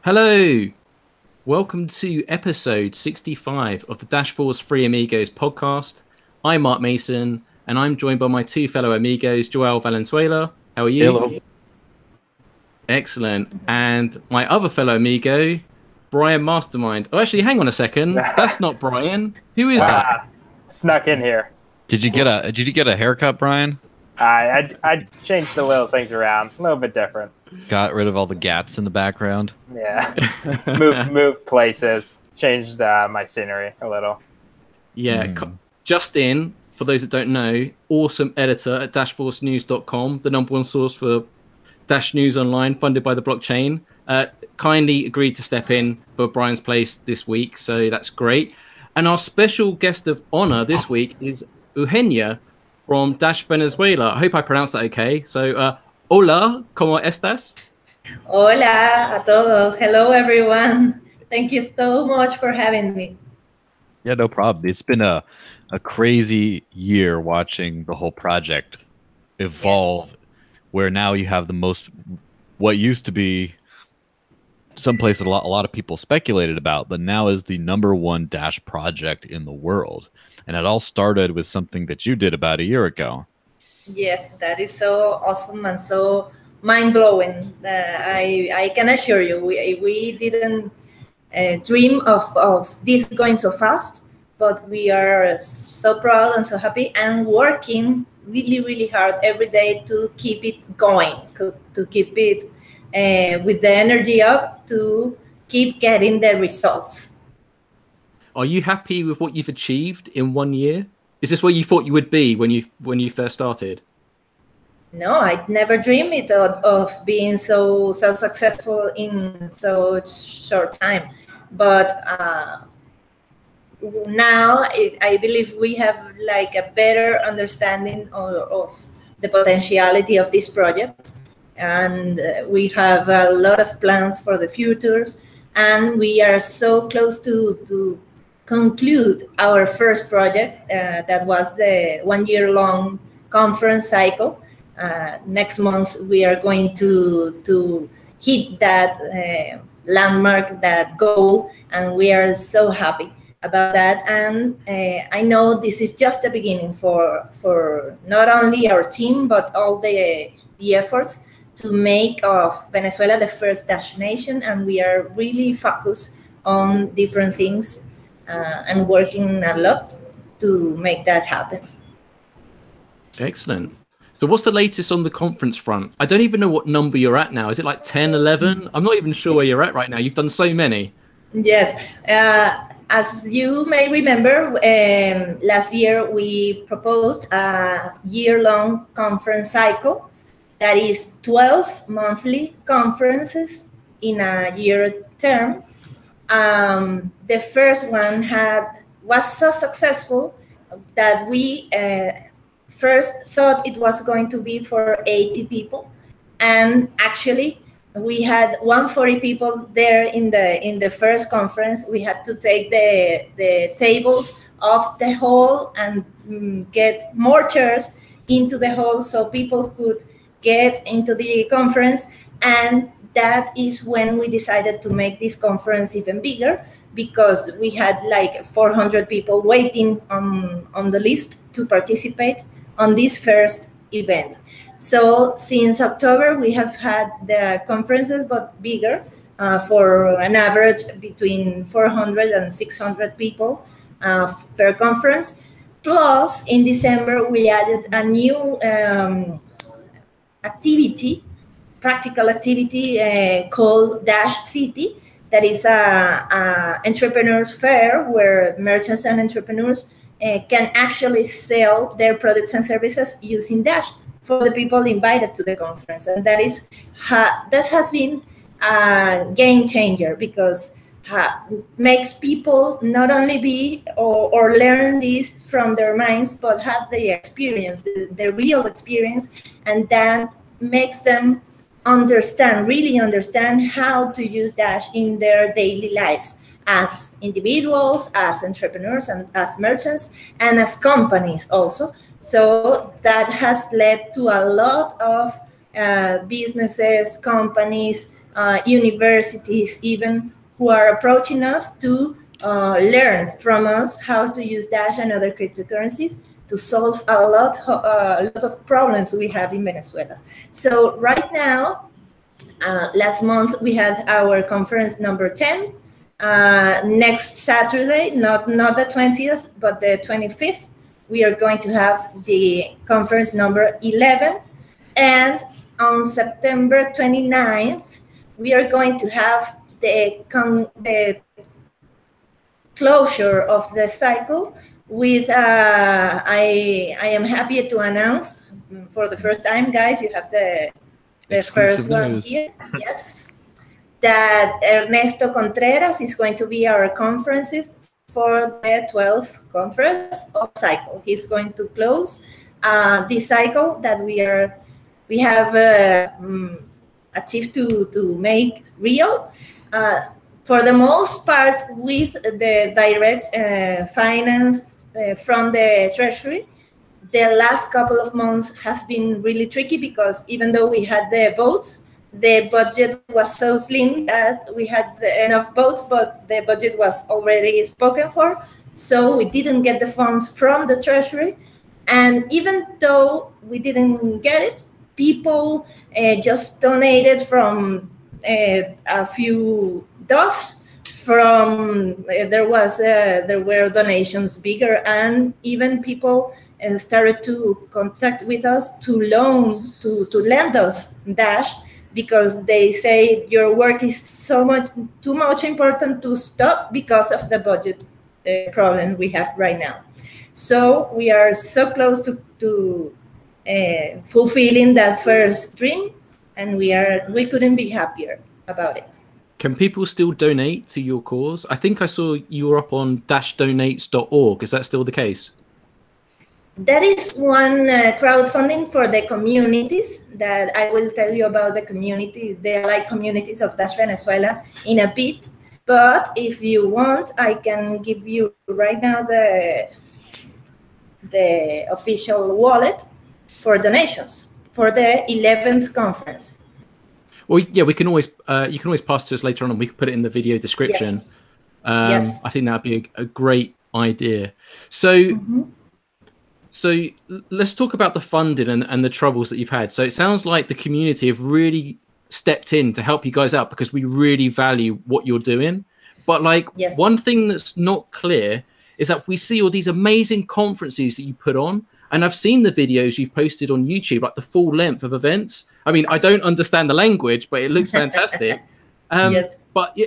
Hello, welcome to episode 65 of the Dash Force Free Amigos podcast. I'm Mark Mason, and I'm joined by my two fellow amigos, Joel Valenzuela. How are you? Hello. Excellent. And my other fellow amigo, Brian Mastermind. Oh, actually, hang on a second. That's not Brian. Who is that? Snuck in here. Did you get a haircut, Brian? I changed the little things around, a little bit different. Got rid of all the gats in the background. Yeah, moved places, changed my scenery a little. Yeah, just in, for those that don't know, awesome editor at dashforcenews.com, the #1 source for Dash News Online, funded by the blockchain. Kindly agreed to step in for Brian's place this week, so that's great. And our special guest of honor this week is Eugenia from Dash Venezuela. I hope I pronounced that okay. So, hola, ¿cómo estás? Hola a todos. Hello, everyone. Thank you so much for having me. Yeah, no problem. It's been a crazy year watching the whole project evolve, yes. Where now you have the most, what used to be someplace that a lot of people speculated about, but now is the #1 Dash project in the world. And it all started with something that you did about a year ago. Yes, that is so awesome and so mind-blowing. I can assure you, we didn't dream of this going so fast, but we are so proud and so happy and working really, really hard every day to keep it going, to keep it with the energy up, to keep getting the results. Are you happy with what you've achieved in 1 year? Is this where you thought you would be when you first started? No, I never dreamed it of being so successful in such short time. But now I believe we have like a better understanding of the potentiality of this project. And we have a lot of plans for the futures. And we are so close to conclude our first project that was the 1 year long conference cycle. Next month we are going to hit that landmark, that goal, and we are so happy about that. And I know this is just the beginning for not only our team but all the efforts to make of Venezuela the first Dash nation, and we are really focused on different things and working a lot to make that happen. Excellent. So what's the latest on the conference front? I don't even know what number you're at now. Is it like 10, 11? I'm not even sure where you're at right now. You've done so many. Yes. As you may remember, last year we proposed a year-long conference cycle that is 12 monthly conferences in a year term. The first one was so successful that we first thought it was going to be for 80 people, and actually we had 140 people there in the first conference. We had to take the tables off the hall and get more chairs into the hall so people could get into the conference. And that is when we decided to make this conference even bigger, because we had like 400 people waiting on the list to participate on this first event. So since October, we have had the conferences, but bigger, for an average between 400 and 600 people per conference. Plus, in December, we added a new practical activity called Dash City. That is a entrepreneurs fair where merchants and entrepreneurs can actually sell their products and services using Dash for the people invited to the conference. And that has been a game changer, because makes people not only be or learn this from their minds, but have the experience, the real experience, and that makes them really understand how to use Dash in their daily lives as individuals, as entrepreneurs, and as merchants, and as companies also. So that has led to a lot of businesses, companies universities even, who are approaching us to learn from us how to use Dash and other cryptocurrencies to solve a lot of problems we have in Venezuela. So right now, last month we had our conference number 10. Next Saturday, not the 20th, but the 25th, we are going to have the conference number 11. And on September 29th, we are going to have the closure of the cycle with, I am happy to announce for the first time, guys, you have the first one here, yes, that Ernesto Contreras is going to be our conferencist for the 12th conference of cycle. He's going to close this cycle that we have achieved to make real. For the most part, with the direct finance from the treasury. The last couple of months have been really tricky because even though we had the votes, the budget was so slim that we had enough votes, but the budget was already spoken for. So we didn't get the funds from the treasury. And even though we didn't get it, people just donated from a few doves. From there were donations bigger, and even people started to contact with us to lend us Dash, because they say your work is too much important to stop because of the budget problem we have right now. So we are so close to fulfilling that first dream, and we couldn't be happier about it. Can people still donate to your cause? I think I saw you were up on dashdonates.org. Is that still the case? That is one crowdfunding for the communities that I will tell you about, the communities, the allied communities of Dash Venezuela in a bit. But if you want, I can give you right now the official wallet for donations for the 11th conference. Well, yeah, we can always you can always pass to us later on, and we can put it in the video description. Yes. Yes. I think that'd be a great idea. So, so let's talk about the funding and the troubles that you've had. So it sounds like the community have really stepped in to help you guys out because we really value what you're doing. But like one thing that's not clear is that we see all these amazing conferences that you put on. And I've seen the videos you've posted on YouTube, like the full length of events. I mean, I don't understand the language, but it looks fantastic. But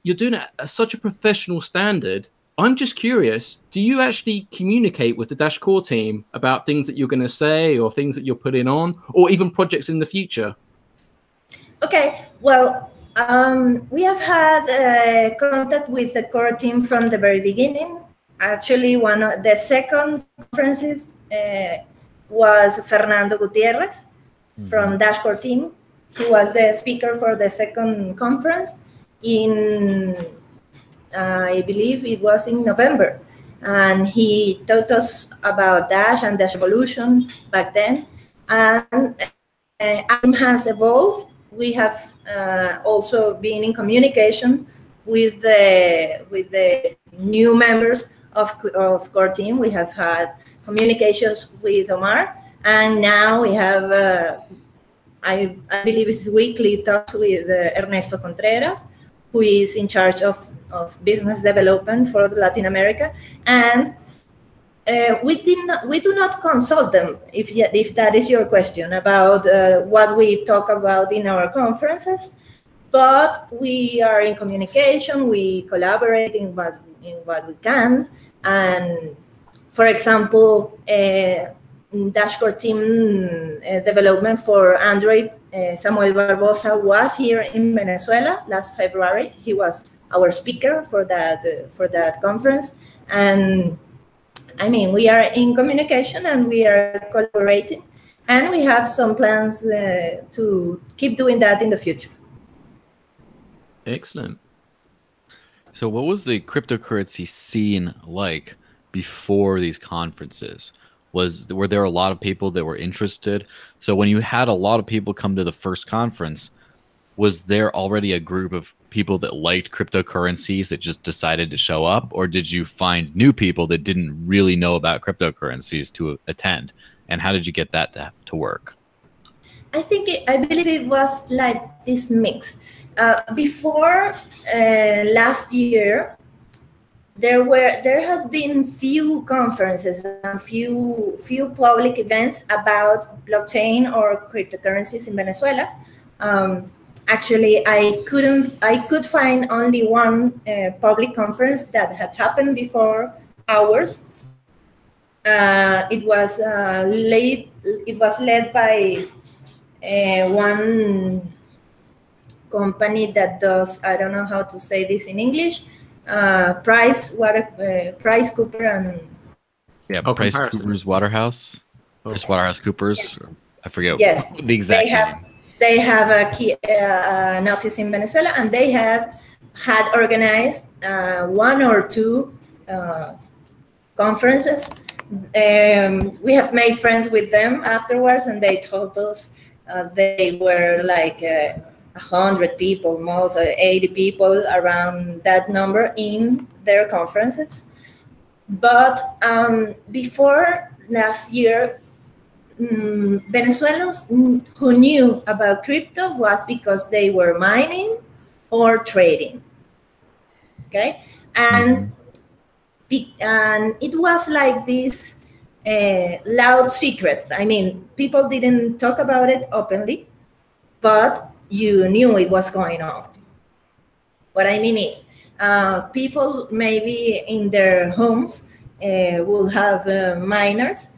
you're doing it at such a professional standard. I'm just curious, do you actually communicate with the Dash core team about things that you're going to say or things that you're putting on, or even projects in the future? Okay, well, we have had contact with the core team from the very beginning. Actually, one of the second conferences was Fernando Gutierrez from Dash core team. He was the speaker for the second conference in, I believe it was in November. And he taught us about Dash and Dash evolution back then. And AIM has evolved. We have also been in communication with the new members of core team. We have had communications with Omar, and now we have, I believe it's weekly talks with Ernesto Contreras, who is in charge of business development for Latin America. And we do not consult them, if that is your question, about what we talk about in our conferences, but we are in communication, we collaborate in what we can. And for example, Dash core team development for Android, Samuel Barbosa was here in Venezuela last February. He was our speaker for that conference. And I mean, we are in communication and we are collaborating, and we have some plans to keep doing that in the future. Excellent. So what was the cryptocurrency scene like before these conferences? Were there a lot of people that were interested? So when you had a lot of people come to the first conference, was there already a group of people that liked cryptocurrencies that just decided to show up, or did you find new people that didn't really know about cryptocurrencies to attend? And how did you get that to work? I believe it was like this mix. Before last year, there had been few conferences and few public events about blockchain or cryptocurrencies in Venezuela. Actually, I could find only one public conference that had happened before ours. It was led by one company that does, I don't know how to say this in English, Price Cooper and Price Cooper's Waterhouse, Price Waterhouse Coopers. Yes. I forget the exact name. They have an office in Venezuela, and they had organized one or two conferences. We have made friends with them afterwards, and they told us they were like 100 people, most 80 people, around that number in their conferences. But before last year, Venezuelans who knew about crypto was because they were mining or trading. Okay, and it was like this loud secret. I mean, people didn't talk about it openly, but you knew it was going on. What I mean is, people maybe in their homes will have miners,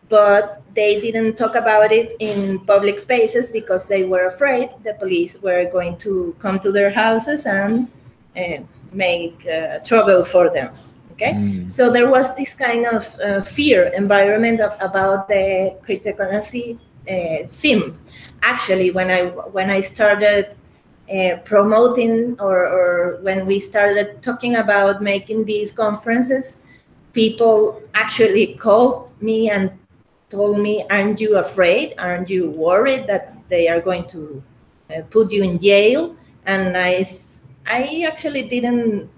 but they didn't talk about it in public spaces because they were afraid the police were going to come to their houses and make trouble for them. Okay, so there was this kind of fear environment about the cryptocurrency theme. Actually, when I started promoting or when we started talking about making these conferences, people actually called me and told me, "Aren't you afraid? Aren't you worried that they are going to put you in jail?" And I actually didn't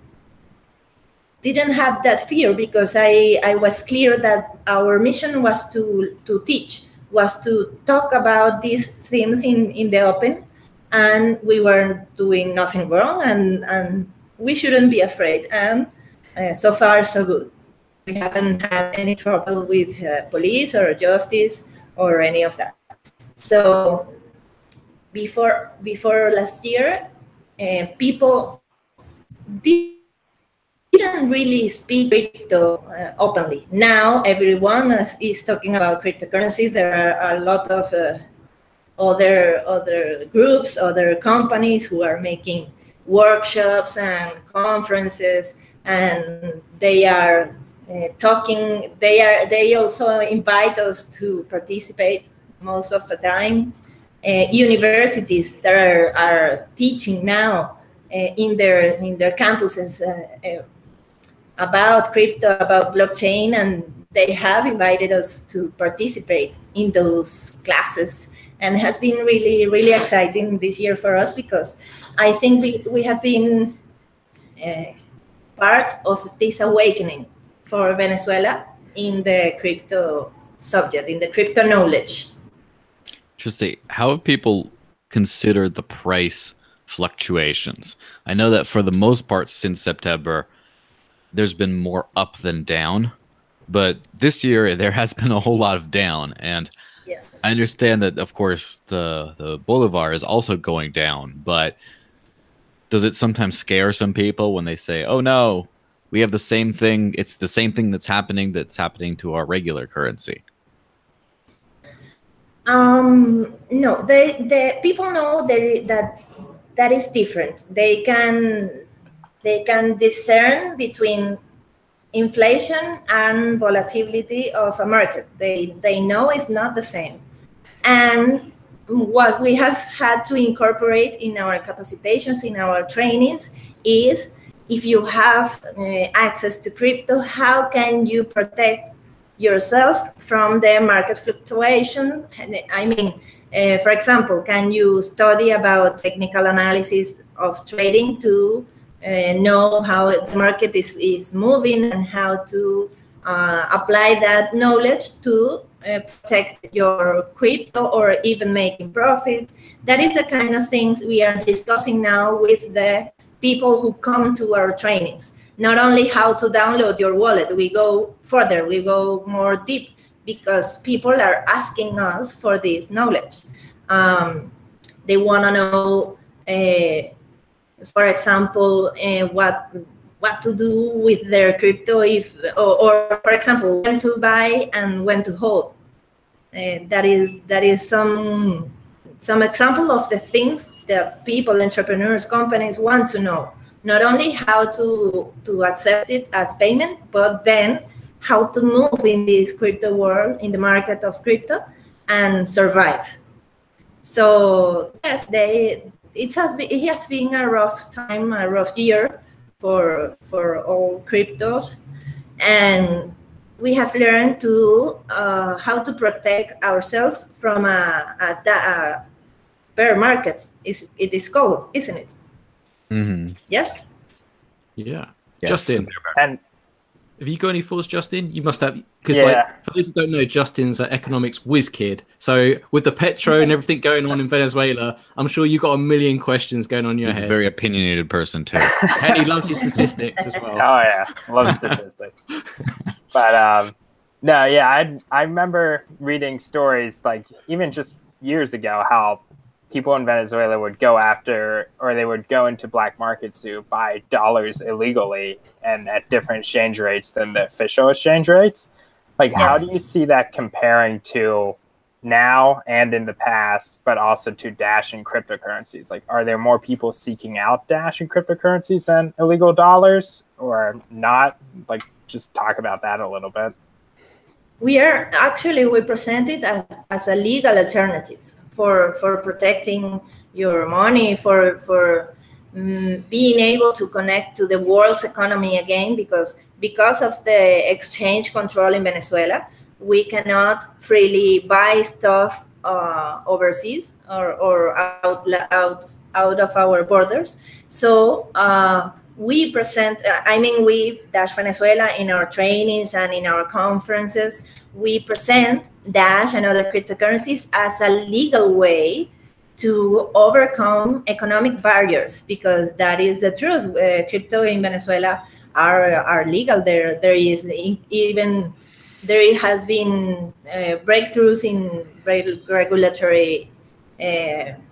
have that fear, because I was clear that our mission was to teach, was to talk about these themes in the open, and we weren't doing nothing wrong, and we shouldn't be afraid. And so far, so good. We haven't had any trouble with police or justice or any of that. So before last year, people didn't really speak crypto openly. Now everyone is talking about cryptocurrency. There are a lot of other groups, other companies who are making workshops and conferences, and they are talking. They also invite us to participate most of the time. Universities that are teaching now in their campuses about crypto, about blockchain, and they have invited us to participate in those classes. And it has been really, really exciting this year for us, because I think we have been part of this awakening for Venezuela in the crypto subject, in the crypto knowledge. Interesting. How have people considered the price fluctuations? I know that for the most part since September, there's been more up than down, but this year there has been a whole lot of down. And yes, I understand that, of course, the Bolivar is also going down, but does it sometimes scare some people when they say, "Oh no, we have the same thing. It's the same thing that's happening to our regular currency"? No, the people know that is different. They can discern between inflation and volatility of a market. They know it's not the same. And what we have had to incorporate in our capacitations, in our trainings, is if you have access to crypto, how can you protect yourself from the market fluctuation. I mean, for example, can you study about technical analysis of trading to know how the market is moving and how to apply that knowledge to protect your crypto or even making profit? That is the kind of things we are discussing now with the people who come to our trainings. Not only how to download your wallet, we go further, we go more deep, because people are asking us for this knowledge. They want to know, for example, what to do with their crypto, if, or for example, when to buy and when to hold. That is some example of the things that people, entrepreneurs, companies want to know. Not only how to accept it as payment, but then how to move in this crypto world, in the market of crypto, and survive. So yes, it has been a rough time, a rough year for all cryptos, and we have learned to how to protect ourselves from a bear market. It is called, isn't it? Mm-hmm. Yes. Yeah. Yes. Justin, And have you got any thoughts, Justin? You must have, because Yeah. like for those who don't know, Justin's an economics whiz kid. So with the petro and everything going on in Venezuela, I'm sure you got a million questions going on in your He's a head. very opinionated person too. And he loves his statistics as well. oh yeah, love statistics. But no, yeah, I remember reading stories like even just years ago how people in Venezuela would go after, or they would go into black markets to buy dollars illegally and at different exchange rates than the official exchange rates. Like, Yes. how do you see that comparing to now and in the past, but also to Dash and cryptocurrencies? Like, are there more people seeking out Dash and cryptocurrencies than illegal dollars, or not? Like, just talk about that a little bit. We present it as a legal alternative for protecting your money, for being able to connect to the world's economy again, because of the exchange control in Venezuela, we cannot freely buy stuff overseas or out of our borders. So we present, we, Dash Venezuela, in our trainings and in our conferences, we present Dash and other cryptocurrencies as a legal way to overcome economic barriers, because that is the truth. Crypto in Venezuela are legal. There has been breakthroughs in regulatory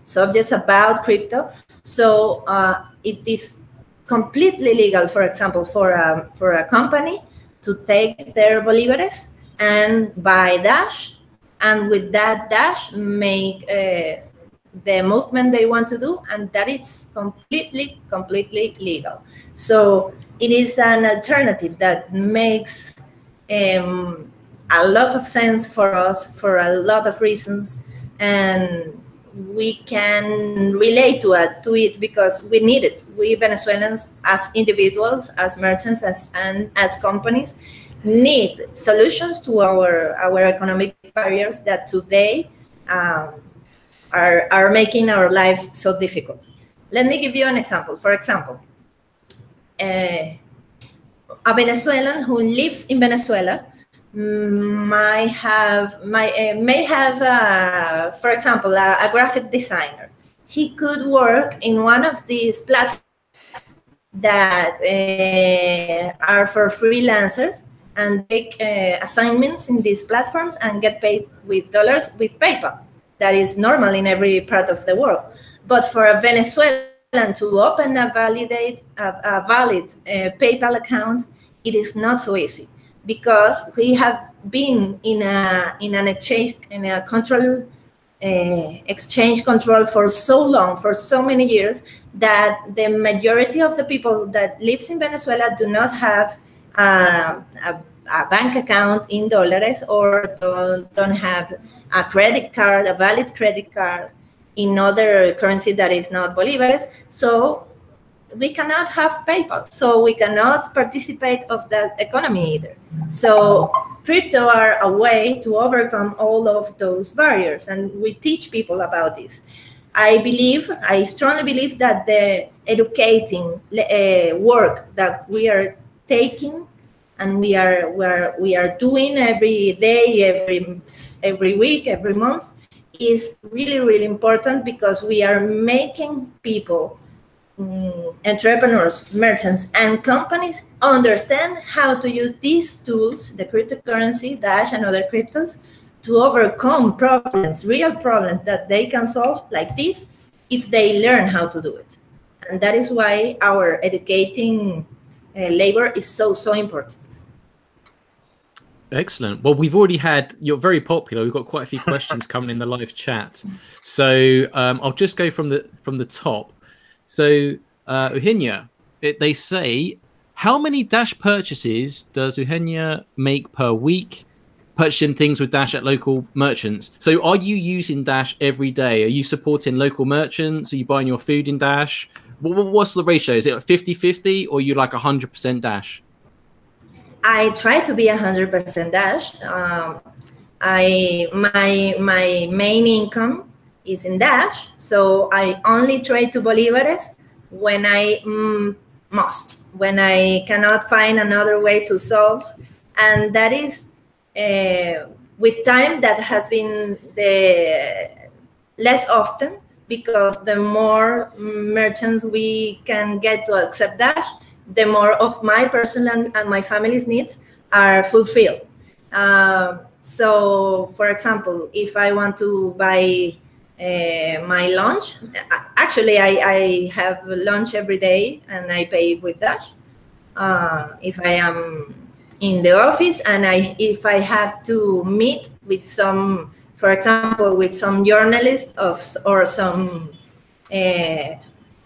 subjects about crypto. So it is completely legal, for example, for a company to take their bolívares and buy Dash, and with that Dash make the movement they want to do, and that it's completely legal. So it is an alternative that makes a lot of sense for us for a lot of reasons, and we can relate to it because we need it. We Venezuelans, as individuals, as merchants, and as companies, need solutions to our economic barriers that today are making our lives so difficult. Let me give you an example. For example, a Venezuelan who lives in Venezuela may have, for example, a graphic designer. He could work in one of these platforms that are for freelancers and take assignments in these platforms and get paid with dollars with PayPal. That is normal in every part of the world. But for a Venezuelan to open a valid PayPal account, it is not so easy, because we have been in a control exchange control for so long, for so many years, that the majority of the people that lives in Venezuela do not have a bank account in dollars, or don't have a credit card, a valid credit card in other currency that is not bolívares. So we cannot have PayPal, so we cannot participate of that economy either. So crypto are a way to overcome all of those barriers, and we teach people about this. I strongly believe that the educating work that we are taking and we are doing every day, every week, every month is really, really important, because we are making people, entrepreneurs, merchants, and companies understand how to use these tools, the cryptocurrency, Dash, and other cryptos, to overcome problems, real problems that they can solve like this if they learn how to do it. And that is why our educating labor is so important. Excellent. Well, we've already had, you're very popular. We've got quite a few questions coming in the live chat. So I'll just go from the top. So Eugenia, they say, how many Dash purchases does Eugenia make per week, purchasing things with Dash at local merchants? So are you using Dash every day? Are you supporting local merchants? Are you buying your food in Dash? What's the ratio? Is it 50-50 or are you like 100% Dash? I try to be 100% Dash. My main income is in Dash, so I only trade to Bolivares when I must, when I cannot find another way to solve, and that is with time that has been the less often, because the more merchants we can get to accept Dash, the more of my personal and my family's needs are fulfilled. So, for example, if I want to buy my lunch, actually I have lunch every day and I pay with Dash. If I am in the office and if I have to meet with some, for example, with some journalist or some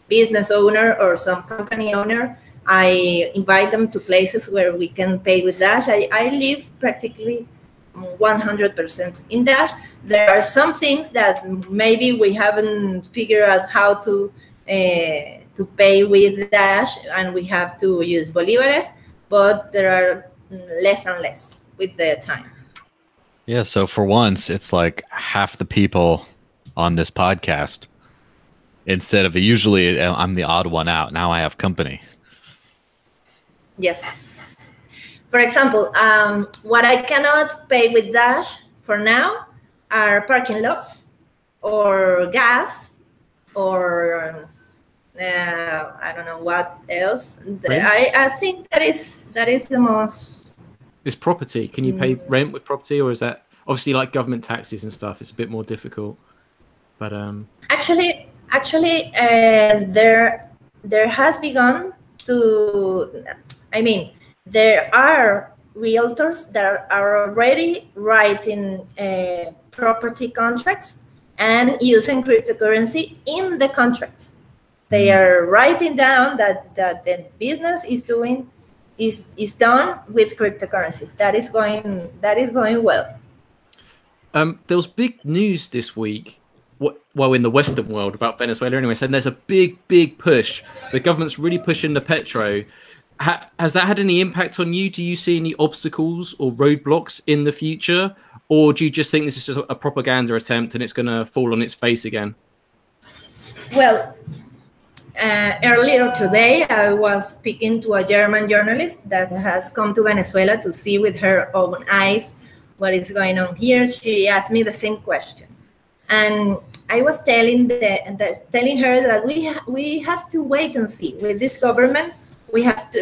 business owner or some company owner, I invite them to places where we can pay with Dash. I live practically 100% in Dash. There are some things that maybe we haven't figured out how to pay with Dash, and we have to use Bolivares, but there are less and less with the time. Yeah, so for once, it's like half the people on this podcast. Instead of usually I'm the odd one out. Now I have company. Yes. For example, what I cannot pay with Dash for now are parking lots or gas or I don't know what else. I think that is the most. Is property? Can you pay rent with property, or is that obviously like government taxes and stuff? It's a bit more difficult. But actually, there has begun to. I mean, there are realtors that are already writing property contracts and using cryptocurrency in the contract. They are writing down that the business is done with cryptocurrency. That is going well. There was big news this week, well, in the Western world about Venezuela anyway, saying there's a big push. The government's really pushing the petro. Has that had any impact on you? Do you see any obstacles or roadblocks in the future? Or do you just think this is just a propaganda attempt and it's going to fall on its face again? Well, earlier today, I was speaking to a German journalist that has come to Venezuela to see with her own eyes what is going on here. She asked me the same question. And I was telling her that we have to wait and see. With this government,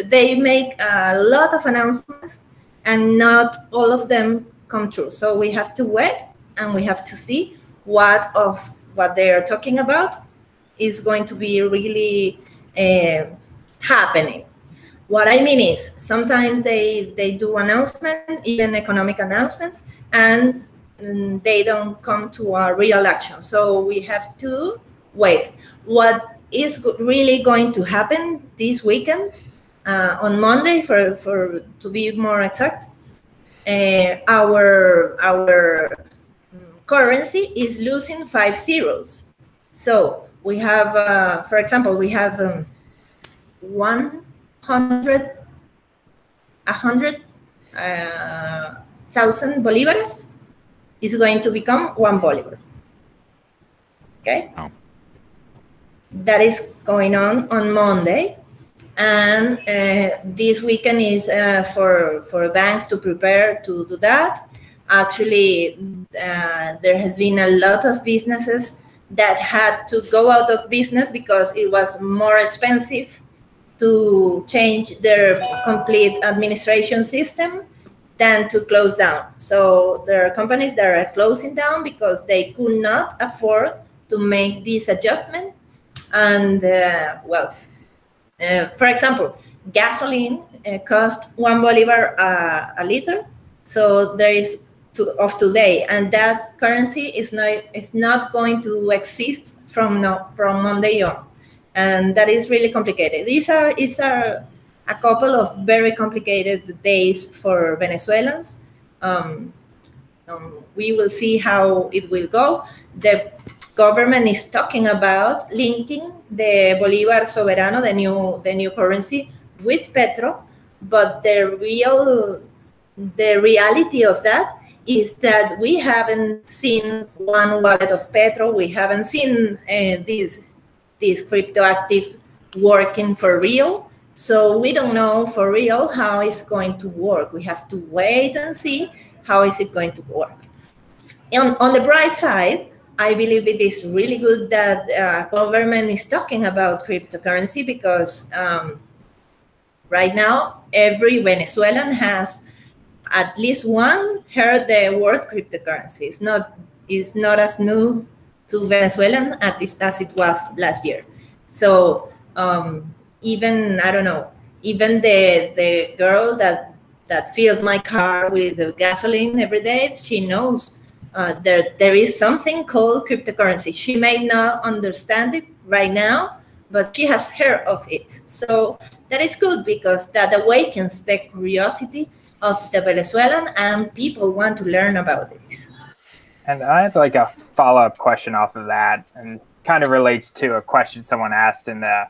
they make a lot of announcements and not all of them come true. So we have to wait and we have to see what they are talking about is going to be really happening. What I mean is sometimes they do announcements, even economic announcements, and they don't come to a real action. So we have to wait. What is really going to happen this weekend, on Monday, for to be more exact, our currency is losing 5 zeros. So we have, for example, we have 100,000 bolivares is going to become 1 bolivar. Okay? Oh. That is going on Monday. And this weekend is for banks to prepare to do that. Actually, there has been a lot of businesses that had to go out of business because it was more expensive to change their complete administration system than to close down. So there are companies that are closing down because they could not afford to make this adjustment. And for example, gasoline cost 1 bolivar a liter. So there is of today, and that currency is not going to exist from Monday on, and that is really complicated. These are a couple of very complicated days for Venezuelans. We will see how it will go. The government is talking about linking the Bolivar Soberano, the new currency, with Petro, but the reality of that is that we haven't seen one wallet of Petro. We haven't seen this crypto active working for real. So we don't know for real how it's going to work. We have to wait and see how is it going to work. On the bright side, I believe it is really good that government is talking about cryptocurrency because right now every Venezuelan has at least one heard the word cryptocurrency. It's not as new to Venezuelan as it was last year. So even, I don't know, even the girl that fills my car with gasoline every day, she knows there is something called cryptocurrency. She may not understand it right now, but she has heard of it. So that is good because that awakens the curiosity of the Venezuelan, and people want to learn about this. And I have like a follow-up question off of that, and kind of relates to a question someone asked in the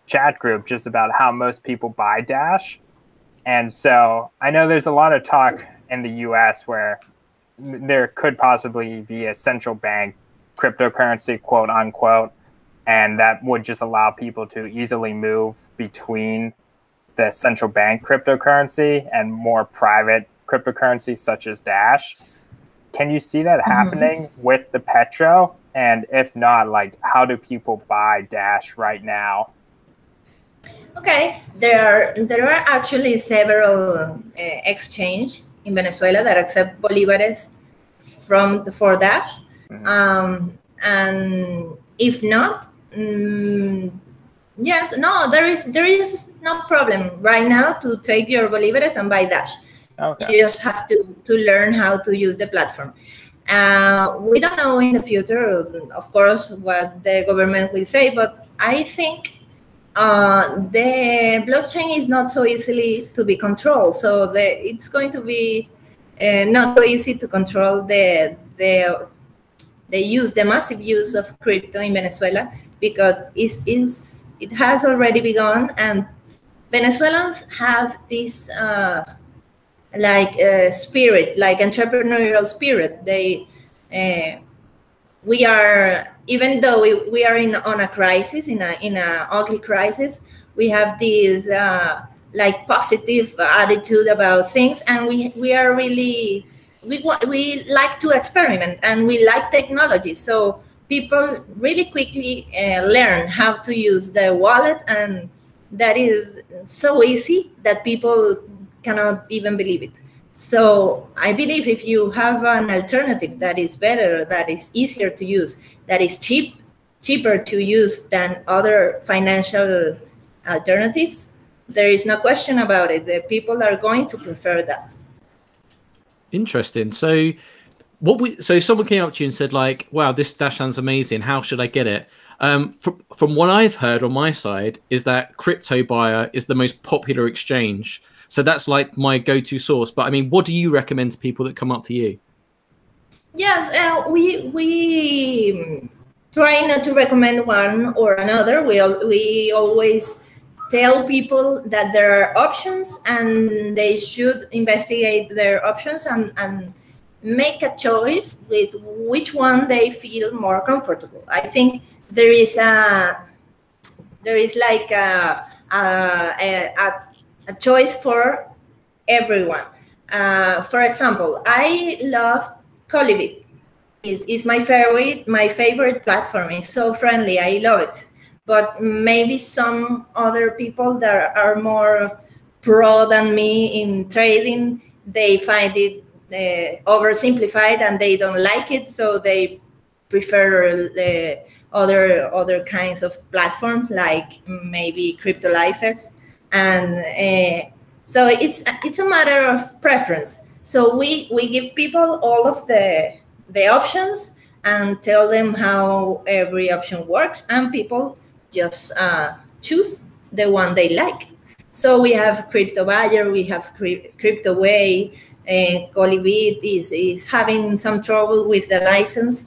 chat group just about how most people buy Dash. And so I know there's a lot of talk in the US where there could possibly be a central bank cryptocurrency, quote unquote, and that would just allow people to easily move between the central bank cryptocurrency and more private cryptocurrencies such as Dash. Can you see that happening with the Petro? And if not, like, how do people buy Dash right now? Okay, there are actually several exchanges in Venezuela that accept bolivares for Dash. And if not, yes, no, there is no problem right now to take your bolivares and buy Dash. Okay. You just have to learn how to use the platform. We don't know in the future, of course, what the government will say, but I think the blockchain is not so easily to be controlled. So it's going to be not so easy to control the massive use of crypto in Venezuela, because it has already begun, and Venezuelans have this spirit, like entrepreneurial spirit. We are, even though we are on a crisis, in a ugly crisis, we have this positive attitude about things, and we are really, we like to experiment, and we like technology. So people really quickly learn how to use the wallet, and that is so easy that people cannot even believe it. So I believe if you have an alternative that is better, that is easier to use, that is cheaper to use than other financial alternatives, there is no question about it. The people are going to prefer that. Interesting. So someone came up to you and said, like, wow, this Dash sounds amazing. How should I get it? From what I've heard on my side is that Crypto Buyer is the most popular exchange. So that's like my go-to source. But I mean, what do you recommend to people that come up to you? Yes, we try not to recommend one or another. We always tell people that there are options and they should investigate their options and make a choice with which one they feel more comfortable. I think there is like a choice for everyone. For example, I love Colibit. Is my favorite platform. It's so friendly. I love it. But maybe some other people that are more pro than me in trading, they find it oversimplified and they don't like it, so they prefer other kinds of platforms like maybe CryptoLifeX, and so it's a matter of preference. So we give people all of the options and tell them how every option works, and people just choose the one they like. So we have Crypto Buyer, we have Crypto Way, Colibit is having some trouble with the license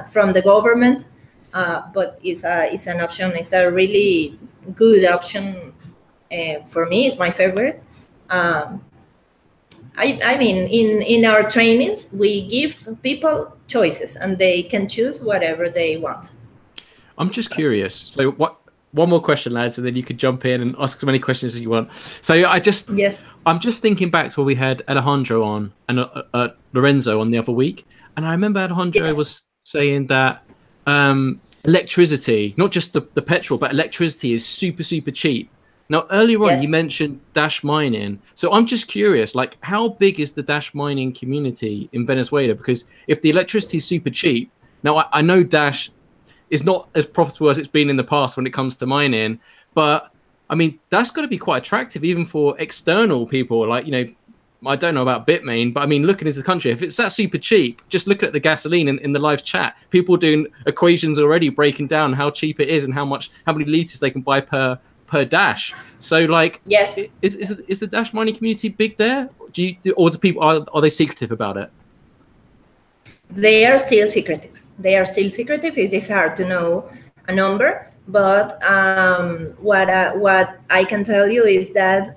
from the government, but it's an option. It's a really good option for me. It's my favorite. I mean, in our trainings, we give people choices and they can choose whatever they want. I'm just curious. So one more question, lads, and then you could jump in and ask as many questions as you want. So Yes. I'm just thinking back to when we had Alejandro on and Lorenzo on the other week. And I remember Alejandro was saying that electricity, not just the petrol, but electricity is super, super cheap. Now, earlier on, you mentioned Dash mining. So I'm just curious, like, how big is the Dash mining community in Venezuela? Because if the electricity is super cheap, now I know Dash is not as profitable as it's been in the past when it comes to mining, but I mean, that's got to be quite attractive even for external people. Like, you know, I don't know about Bitmain, but I mean, looking into the country, if it's that super cheap, just look at the gasoline in the live chat. People doing equations already, breaking down how cheap it is and how many liters they can buy per Dash. So, like, yes, is the Dash mining community big there? Or do people are they secretive about it? They are still secretive. It is hard to know a number, but what I can tell you is that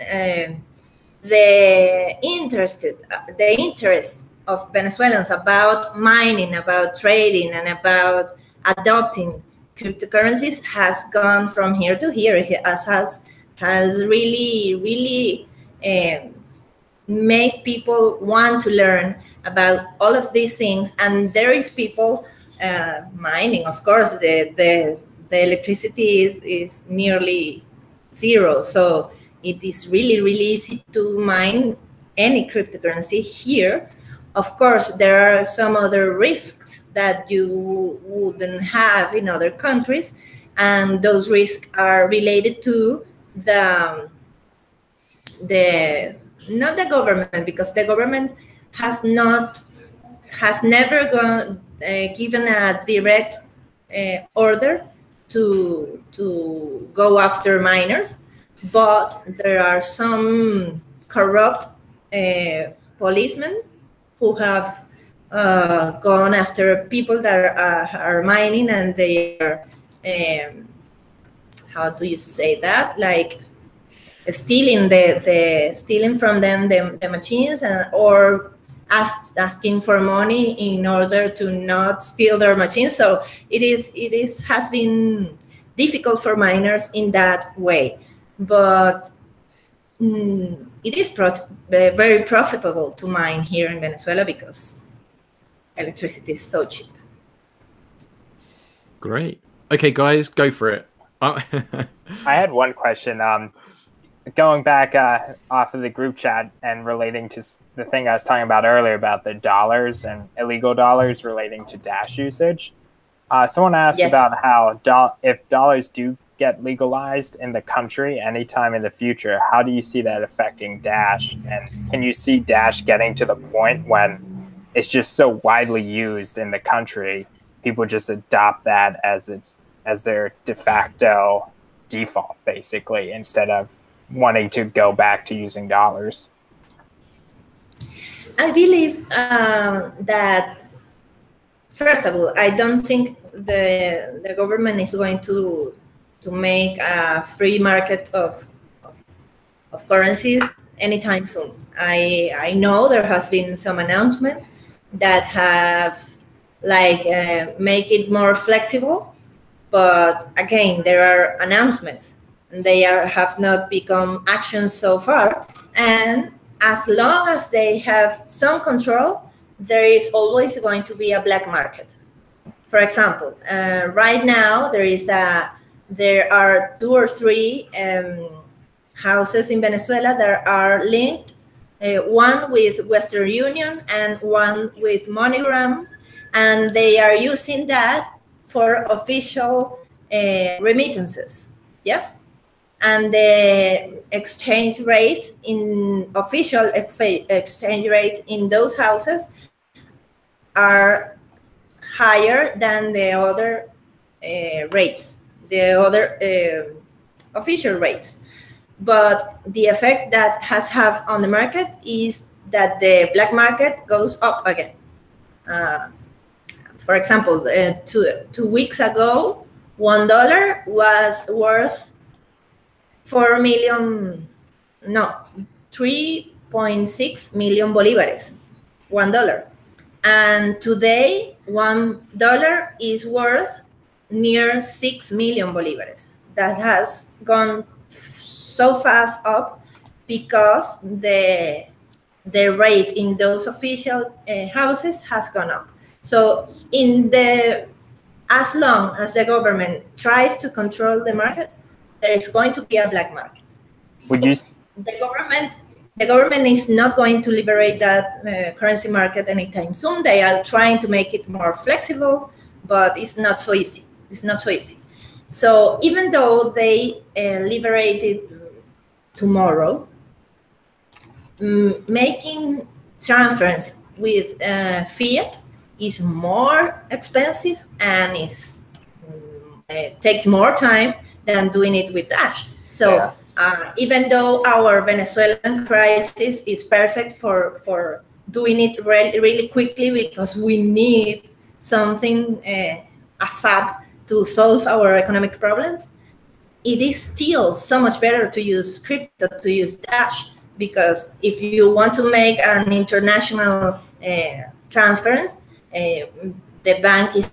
the interest of Venezuelans about mining, about trading, and about adopting cryptocurrencies has gone from here to here. It has really made people want to learn about all of these things. And there is people mining. Of course, the electricity is nearly zero, so it is really easy to mine any cryptocurrency here. Of course, there are some other risks that you wouldn't have in other countries, and those risks are related to the not the government, because the government has never given a direct order to go after miners, but there are some corrupt policemen who have gone after people that are mining, and they are how do you say that, like stealing stealing from them the machines, or asking for money in order to not steal their machines. So it has been difficult for miners in that way, but it is very profitable to mine here in Venezuela because electricity is so cheap. Great. Okay, guys, go for it. I had one question. Going back off of the group chat and relating to the thing I was talking about earlier about the dollars and illegal dollars relating to Dash usage. Someone asked about how if dollars do get legalized in the country anytime in the future, how do you see that affecting Dash? And can you see Dash getting to the point when it's just so widely used in the country, people just adopt that as their de facto default, basically, instead of wanting to go back to using dollars? I believe that, first of all, I don't think the government is going to make a free market of currencies anytime soon. I know there has been some announcements that have make it more flexible, but again, there are announcements and they have not become actions so far. And as long as they have some control, there is always going to be a black market. For example, right now there are 2 or 3 houses in Venezuela that are linked, one with Western Union and one with MoneyGram, and they are using that for official remittances. Yes, and the exchange rates in official exchange rates in those houses are higher than the other rates, the other official rates. But the effect that has have on the market is that the black market goes up again. For example, 2 weeks ago, $1 was worth 3.6 million bolivares, $1. And today, $1 is worth near 6 million bolivares. That has gone so fast up because the rate in those official houses has gone up. So as long as the government tries to control the market, there is going to be a black market. So the government is not going to liberate that currency market anytime soon. They are trying to make it more flexible, but it's not so easy. It's not so easy. So even though they liberate it tomorrow, making transfers with fiat is more expensive and takes more time than doing it with Dash. So even though our Venezuelan crisis is perfect for doing it really quickly because we need something ASAP to solve our economic problems, it is still so much better to use crypto, to use Dash, because if you want to make an international transference, the bank is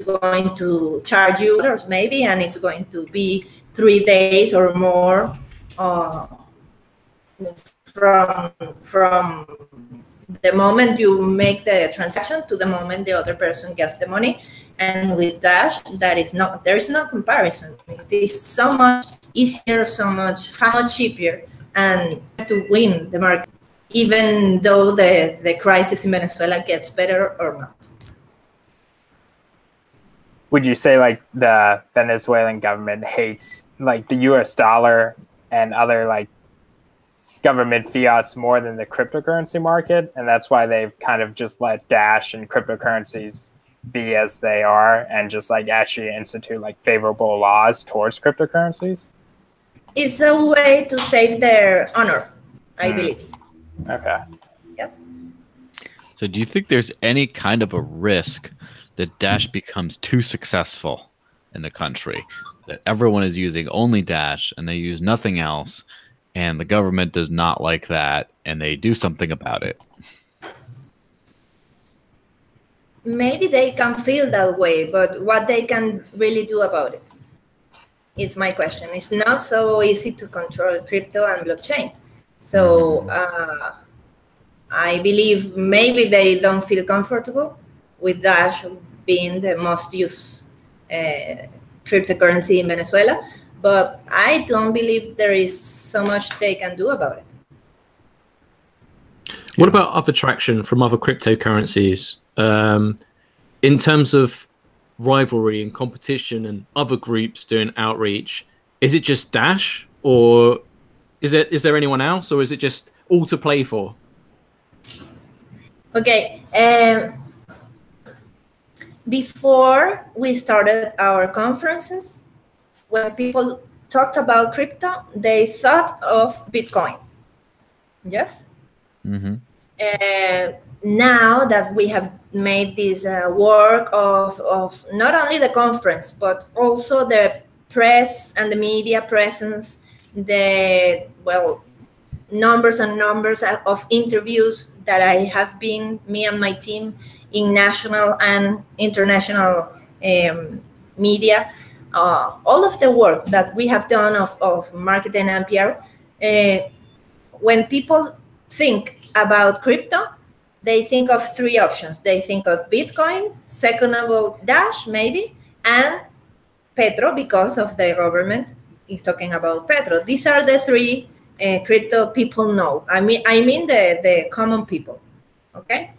going to charge you dollars maybe, and it's going to be 3 days or more from the moment you make the transaction to the moment the other person gets the money. And with Dash, there is no comparison. It is so much easier, so much cheaper, and to win the market, even though the crisis in Venezuela gets better or not. Would you say like the Venezuelan government hates like the US dollar and other like government fiats more than the cryptocurrency market, and that's why they've kind of just let Dash and cryptocurrencies be as they are and just like actually institute like favorable laws towards cryptocurrencies? It's a way to save their honor, I believe. Okay. Yes. So do you think there's any kind of a risk that Dash becomes too successful in the country, that everyone is using only Dash and they use nothing else, and the government does not like that and they do something about it? Maybe they can feel that way, but what they can really do about it? It's my question. It's not so easy to control crypto and blockchain. So I believe maybe they don't feel comfortable with Dash being the most used cryptocurrency in Venezuela, but I don't believe there is so much they can do about it. What about other traction from other cryptocurrencies? In terms of rivalry and competition and other groups doing outreach, is it just Dash, or is there anyone else, or is it just all to play for? Okay. Before we started our conferences, when people talked about crypto, they thought of Bitcoin. Yes? Mm-hmm. Now that we have made this work of not only the conference, but also the press and the media presence, the, well, numbers and numbers of interviews that I have been, me and my team, in national and international media, all of the work that we have done of marketing and PR. When people think about crypto, they think of three options. They think of Bitcoin, second of all, Dash, maybe, and Petro, because of the government is talking about Petro. These are the three crypto people know. I mean the common people, okay?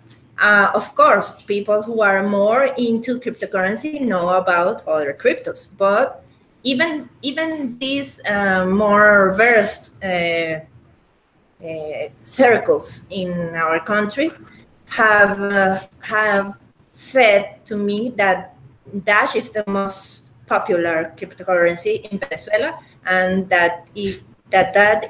Of course, people who are more into cryptocurrency know about other cryptos, but even these more versed circles in our country have said to me that Dash is the most popular cryptocurrency in Venezuela, and that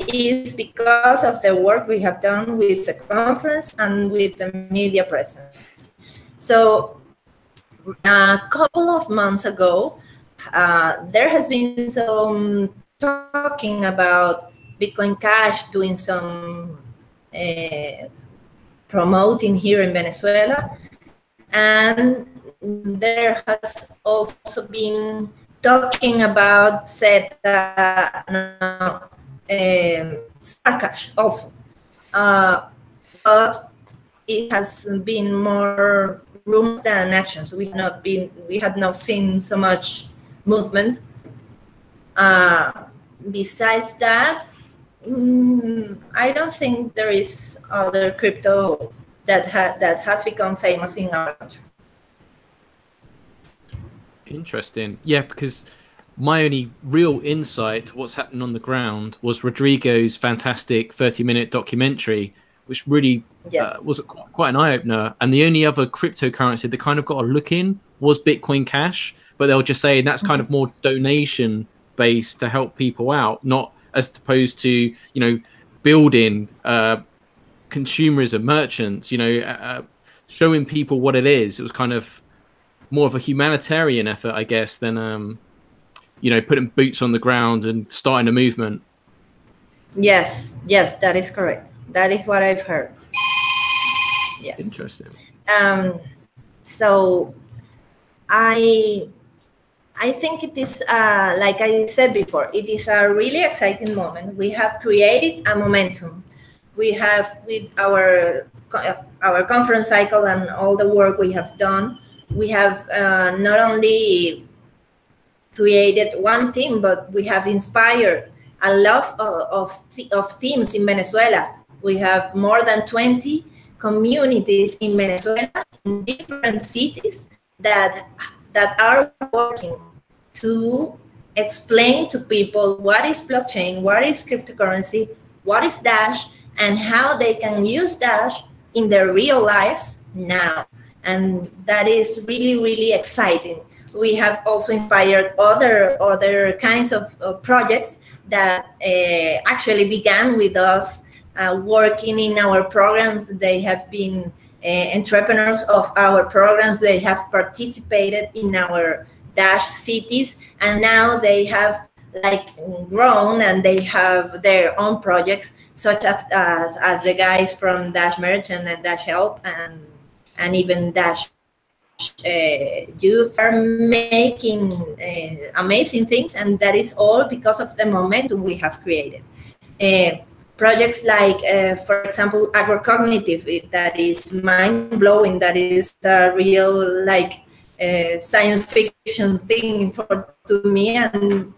is because of the work we have done with the conference and with the media presence. So a couple of months ago, there has been some talking about Bitcoin Cash doing some promoting here in Venezuela, and there has also been talking about Smart Cash also, but it has been more rumors than actions. We had not seen so much movement. Besides that, I don't think there is other crypto that has become famous in our country. Interesting. Yeah, because my only real insight to what's happening on the ground was Rodrigo's fantastic 30-minute documentary, which really was quite an eye-opener. And the only other cryptocurrency that kind of got a look in was Bitcoin Cash, but they were just saying that's kind of more donation-based to help people out, not as opposed to, you know, building consumerism, merchants, you know, showing people what it is. It was kind of more of a humanitarian effort, I guess, than you know, putting boots on the ground and starting a movement. Yes, that is correct. That is what I've heard. Yes. Interesting. So I think it is, like I said before, it is a really exciting moment. We have created a momentum. We have, with our conference cycle and all the work we have done, we have not only created one team, but we have inspired a lot of teams in Venezuela. We have more than 20 communities in Venezuela in different cities that are working to explain to people what is blockchain, what is cryptocurrency, what is Dash, and how they can use Dash in their real lives now. And that is really, really exciting. We have also inspired other kinds of projects that actually began with us working in our programs. They have been entrepreneurs of our programs. They have participated in our Dash cities, and now they have like grown and they have their own projects, such as the guys from Dash Merchant and Dash Help and even Dash youth are making amazing things, and that is all because of the momentum we have created. Projects like, for example, agrocognitive, that is mind-blowing, that is a real like science fiction thing to me, and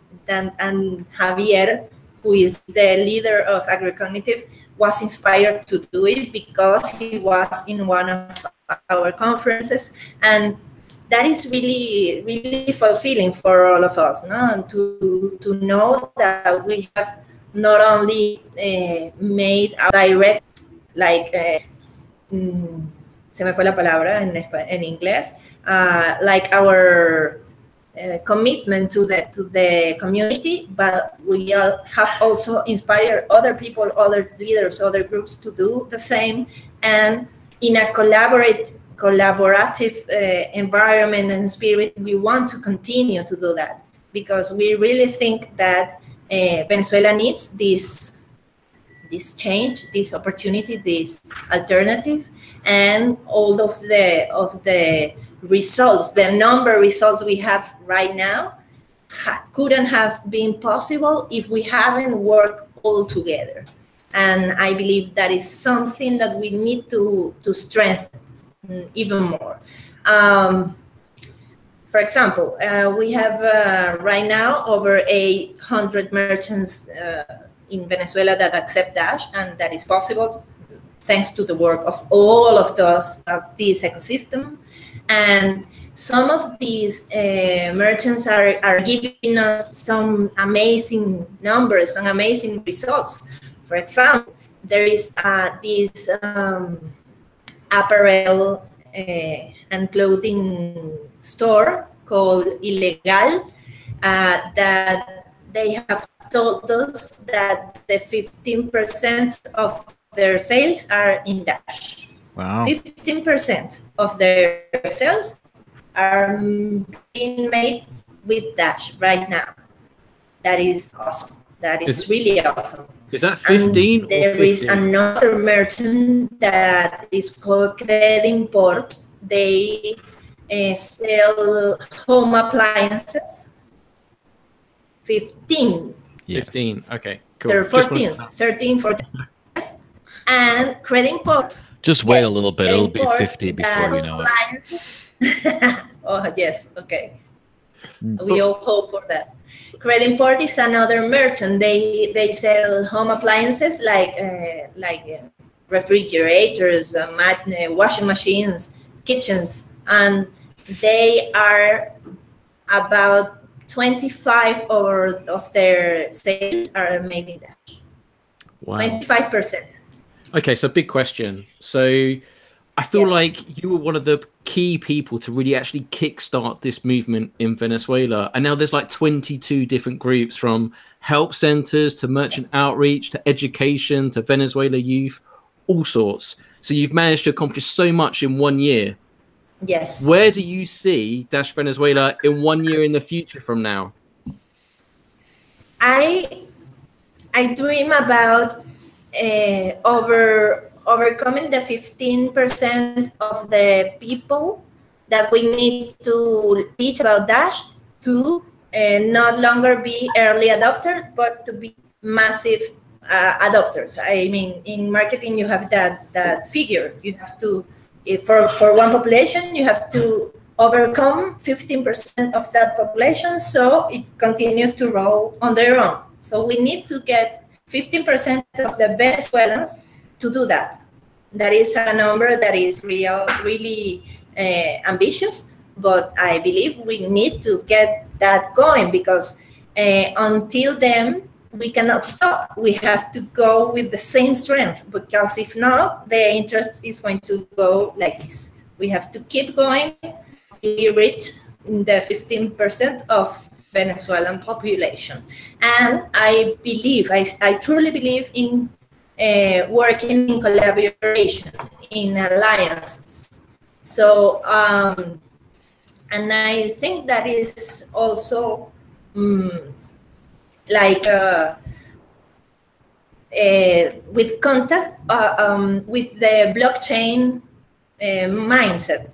Javier, who is the leader of agrocognitive, was inspired to do it because he was in one of our conferences, and that is really, really fulfilling for all of us, no? And to know that we have not only made a direct, like, se me fue la palabra en inglés, like our commitment to the community, but we have also inspired other people, other leaders, other groups to do the same, and in a collaborative environment and spirit, we want to continue to do that, because we really think that Venezuela needs this change, this opportunity, this alternative, and all of the results, the number results we have right now couldn't have been possible if we hadn't worked all together. And I believe that is something that we need to strengthen even more. For example, we have right now over 800 merchants in Venezuela that accept Dash, and that is possible thanks to the work of all of this ecosystem. And some of these merchants are giving us some amazing numbers, some amazing results. For example, there is this apparel and clothing store called Illegal that they have told us that the 15% of their sales are in Dash. Wow. 15% of their sales are being made with Dash right now. That is awesome. That is really awesome. Is that 15 and there or 50? Is another merchant that is called Credimport. They sell home appliances. 15. Yes. 15. Okay, cool. They're 14, 13, 14. Yes. And Credimport. Just wait a little bit. It'll be 50 before you know it. Oh, yes. Okay. We all hope for that. Credimport is another merchant. They sell home appliances like refrigerators, washing machines, kitchens, and they are about 25 of their sales are made in Dash. Wow. 25%. Okay, so big question. So I feel Yes. like you were one of the key people to really actually kickstart this movement in Venezuela. And now there's like 22 different groups, from help centers to merchant outreach to education to Venezuela youth, all sorts. So you've managed to accomplish so much in 1 year. Yes. Where do you see Dash Venezuela in 1 year in the future from now? I dream about overcoming the 15% of the people that we need to teach about Dash to not longer be early adopters, but to be massive adopters. I mean, in marketing, you have that figure. You have to, for one population, you have to overcome 15% of that population so it continues to roll on their own. So we need to get 15% of the Venezuelans to do that. That is a number that is really ambitious, but I believe we need to get that going, because until then, we cannot stop. We have to go with the same strength, because if not, the interest is going to go like this. We have to keep going until we reach the 15% of Venezuelan population. And I believe, I truly believe in working in collaboration, in alliances. So, and I think that is also with contact with the blockchain mindset.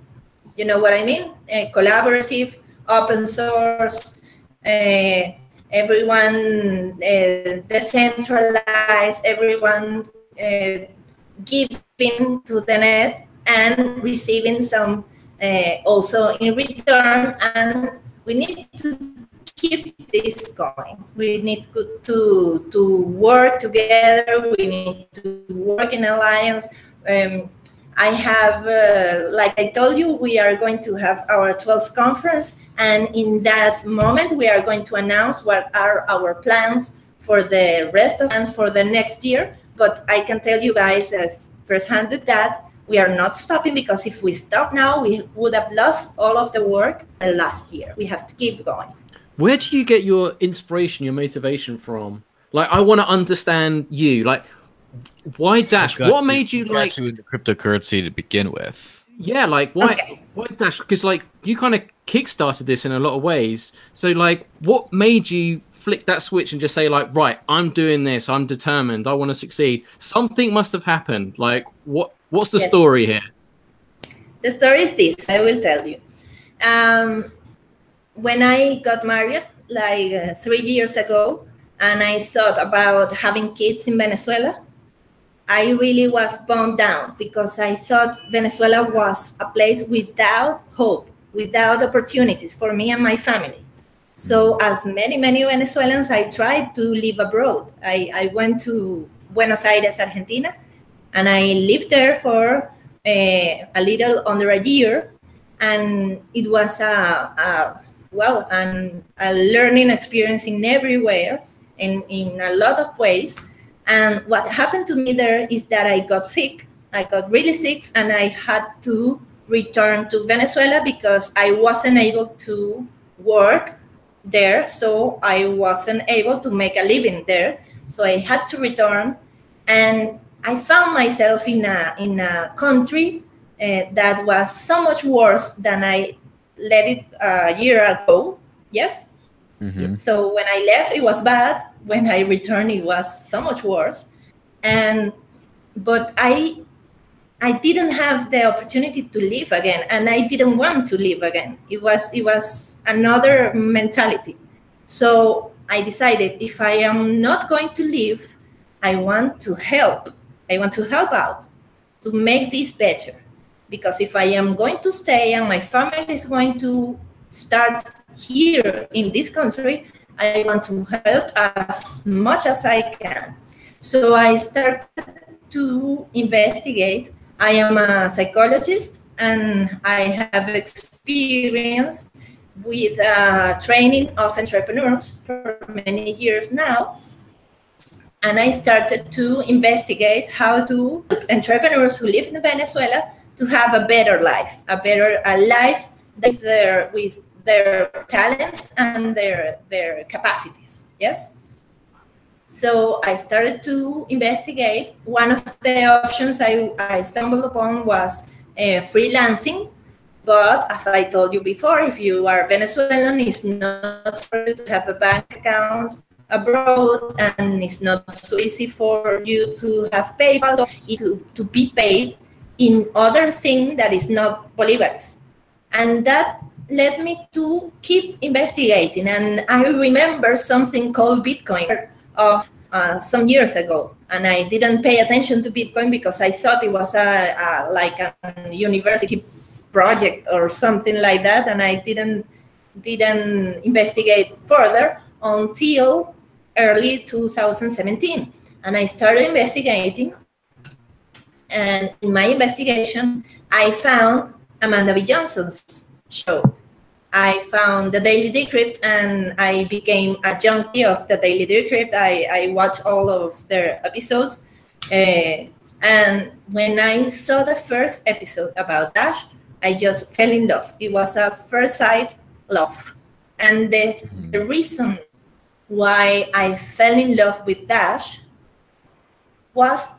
You know what I mean? Collaborative, open source, everyone decentralized, everyone giving to the net and receiving some also in return. And we need to keep this going. We need to work together. We need to work in alliance. I have, like I told you, we are going to have our 12th conference, and in that moment, we are going to announce what are our plans for the rest of and for the next year. But I can tell you guys first-handed that we are not stopping, because if we stop now, we would have lost all of the work last year. We have to keep going. Where do you get your inspiration, your motivation from? Like, I want to understand you. Like, why Dash? What made you like into cryptocurrency to begin with? Yeah, like why Dash? Because like you kind of kickstarted this in a lot of ways. So like, what made you flick that switch and just say like, right, I'm doing this. I'm determined. I want to succeed. Something must have happened. Like, what's the story here? The story is this. I will tell you. When I got married, like 3 years ago, and I thought about having kids in Venezuela, I really was bummed down because I thought Venezuela was a place without hope, without opportunities for me and my family. So as many Venezuelans, I tried to live abroad. I went to Buenos Aires, Argentina, and I lived there for a little under a year. And it was a learning experience in everywhere, in a lot of ways. And what happened to me there is that I got sick. I got really sick, and I had to return to Venezuela because I wasn't able to work there. So I wasn't able to make a living there. So I had to return, and I found myself in a country that was so much worse than I let it a year ago. Yes. Mm-hmm. So when I left, it was bad. When I returned, it was so much worse. But I didn't have the opportunity to live again, and I didn't want to live again. It was another mentality. So I decided, if I am not going to live, I want to help. I want to help out to make this better. Because if I am going to stay and my family is going to start here in this country, I want to help as much as I can. So I started to investigate. I am a psychologist, and I have experience with training of entrepreneurs for many years now. And I started to investigate how to help entrepreneurs who live in Venezuela to have a better life, a life with their talents and their capacities. Yes. So I started to investigate. One of the options I stumbled upon was freelancing. But as I told you before, if you are Venezuelan, it's not so to have a bank account abroad, and it's not so easy for you to have PayPal, so to be paid in other thing that is not bolivares. And that led me to keep investigating. And I remember something called Bitcoin of some years ago. And I didn't pay attention to Bitcoin because I thought it was like a university project or something like that. And I didn't investigate further until early 2017. And I started investigating. And in my investigation, I found Amanda B. Johnson's show. I found the Daily Decrypt, and I became a junkie of the Daily Decrypt. I watched all of their episodes. And when I saw the first episode about Dash, I just fell in love. It was a first sight love. And the reason why I fell in love with Dash was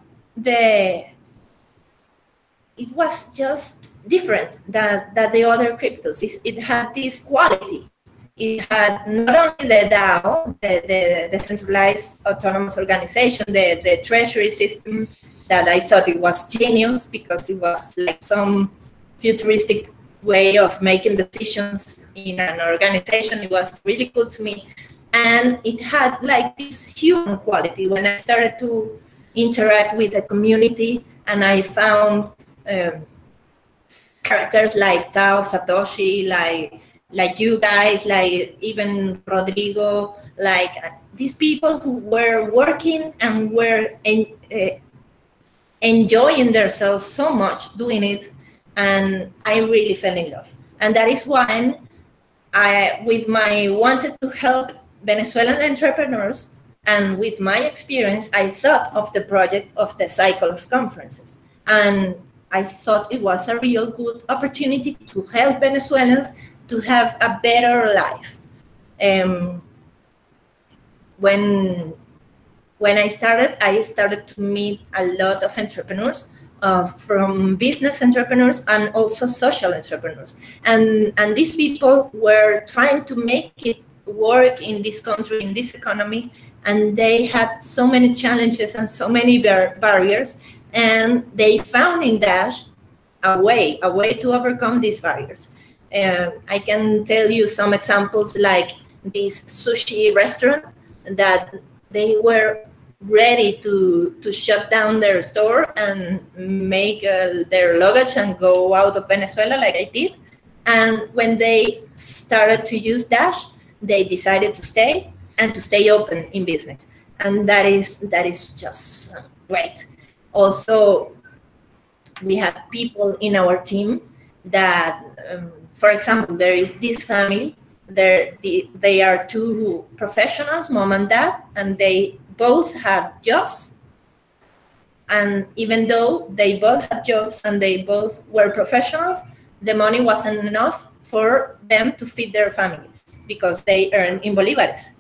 it was just different than the other cryptos. It had this quality. It had not only the DAO, the decentralized autonomous organization, the treasury system, that I thought it was genius because it was like some futuristic way of making decisions in an organization. It was really cool to me. And it had like this human quality. When I started to interact with the community, and I found characters like Tao, Satoshi, like you guys, like even Rodrigo, like these people who were working and were enjoying themselves so much doing it, and I really fell in love. And that is why with my wanted to help Venezuelan entrepreneurs, and with my experience, I thought of the project of the cycle of conferences. And I thought it was a real good opportunity to help Venezuelans to have a better life. When I started to meet a lot of entrepreneurs from business entrepreneurs and also social entrepreneurs. And these people were trying to make it work in this country, in this economy, and they had so many challenges and so many barriers, and they found in Dash a way to overcome these barriers. I can tell you some examples, like this sushi restaurant that they were ready to shut down their store and make their luggage and go out of Venezuela like I did. And when they started to use Dash, they decided to stay and to stay open in business. And that is just great. Also, we have people in our team that, for example, there is this family. They are two professionals, mom and dad, and they both had jobs. And even though they both had jobs and they both were professionals, the money wasn't enough for them to feed their families because they earn in bolívares.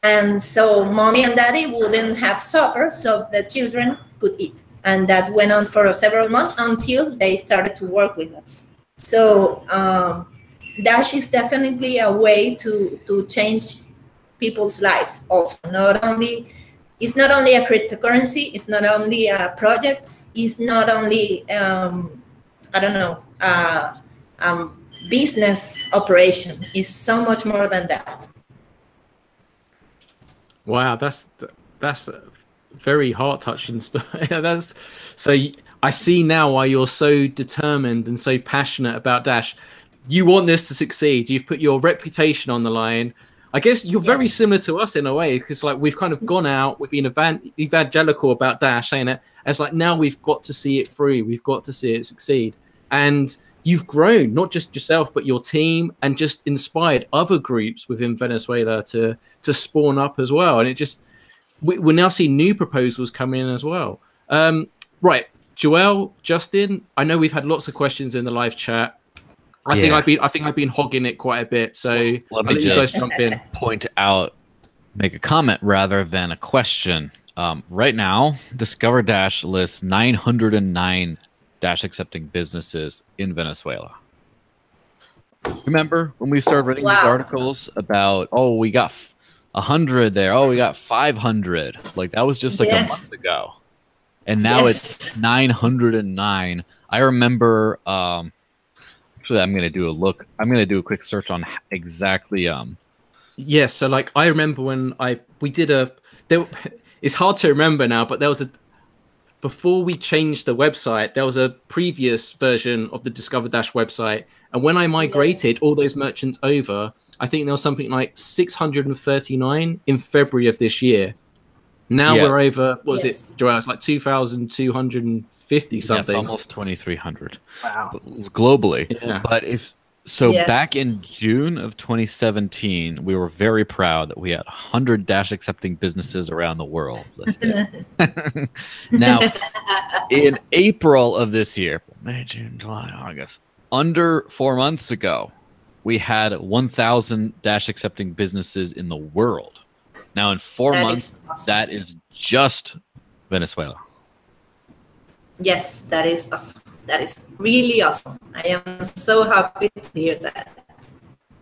And so mommy and daddy wouldn't have supper so the children could eat. And that went on for several months until they started to work with us. So Dash is definitely a way to change people's life also. It's not only a cryptocurrency, it's not only a project, it's not only, business operation. It's so much more than that. Wow, that's very heart-touching stuff. So I see now why you're so determined and so passionate about Dash. You want this to succeed. You've put your reputation on the line. I guess you're very similar to us in a way, because like we've kind of gone out, we've been evangelical about Dash, saying it as like now we've got to see it through, we've got to see it succeed. And you've grown, not just yourself, but your team, and just inspired other groups within Venezuela to spawn up as well. And it just, we're now seeing new proposals come in as well. Right, Joel, Justin, I know we've had lots of questions in the live chat. I think I've been hogging it quite a bit. So let me just jump in, point out, make a comment rather than a question. Right now, Discover Dash lists 909 Dash accepting businesses in Venezuela. Remember when we started reading these articles about, oh, we got 100 there, oh, we got 500, like that was just like a month ago, and now it's 909. I remember. Actually, I'm gonna do a quick search on exactly. Yes, so like I remember when we did it's hard to remember now, but there was before we changed the website, there was a previous version of the Discover Dash website. And when I migrated all those merchants over, I think there was something like 639 in February of this year. Now we're over, what was it, Joel? It's like 2,250 something. Yes, almost 2,300. Wow. Globally. Yeah. But back in June of 2017, we were very proud that we had 100 Dash accepting businesses around the world listed. Now, in April of this year, May, June, July, August, under 4 months ago, we had 1,000 Dash accepting businesses in the world. Now, in 4 months, that is just Venezuela. Yes, that is awesome. That is really awesome. I am so happy to hear that.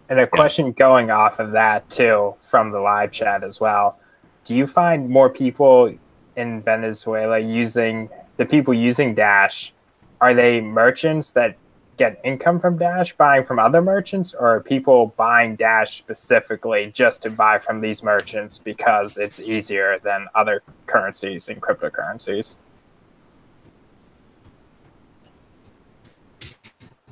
And a question going off of that, too, from the live chat as well. Do you find more people in Venezuela using Dash? Are they merchants that get income from Dash, buying from other merchants, or are people buying Dash specifically just to buy from these merchants because it's easier than other currencies and cryptocurrencies?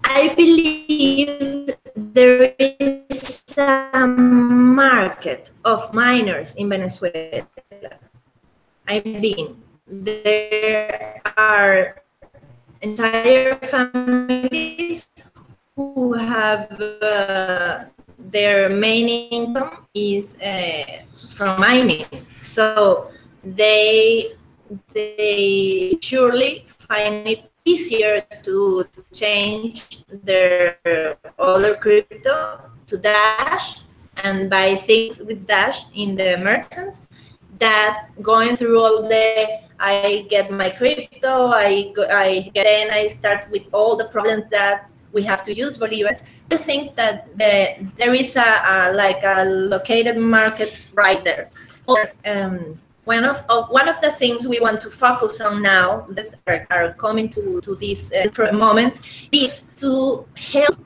I believe there is a market of miners in Venezuela. I mean, there are entire families who have their main income is from mining, so they surely find it easier to change their other crypto to Dash and buy things with Dash in the merchants that going through all the I get my crypto, then I start with all the problems that we have to use bolivars. I think that there is like a located market right there. Or, one of the things we want to focus on now, that are coming to this moment, is to help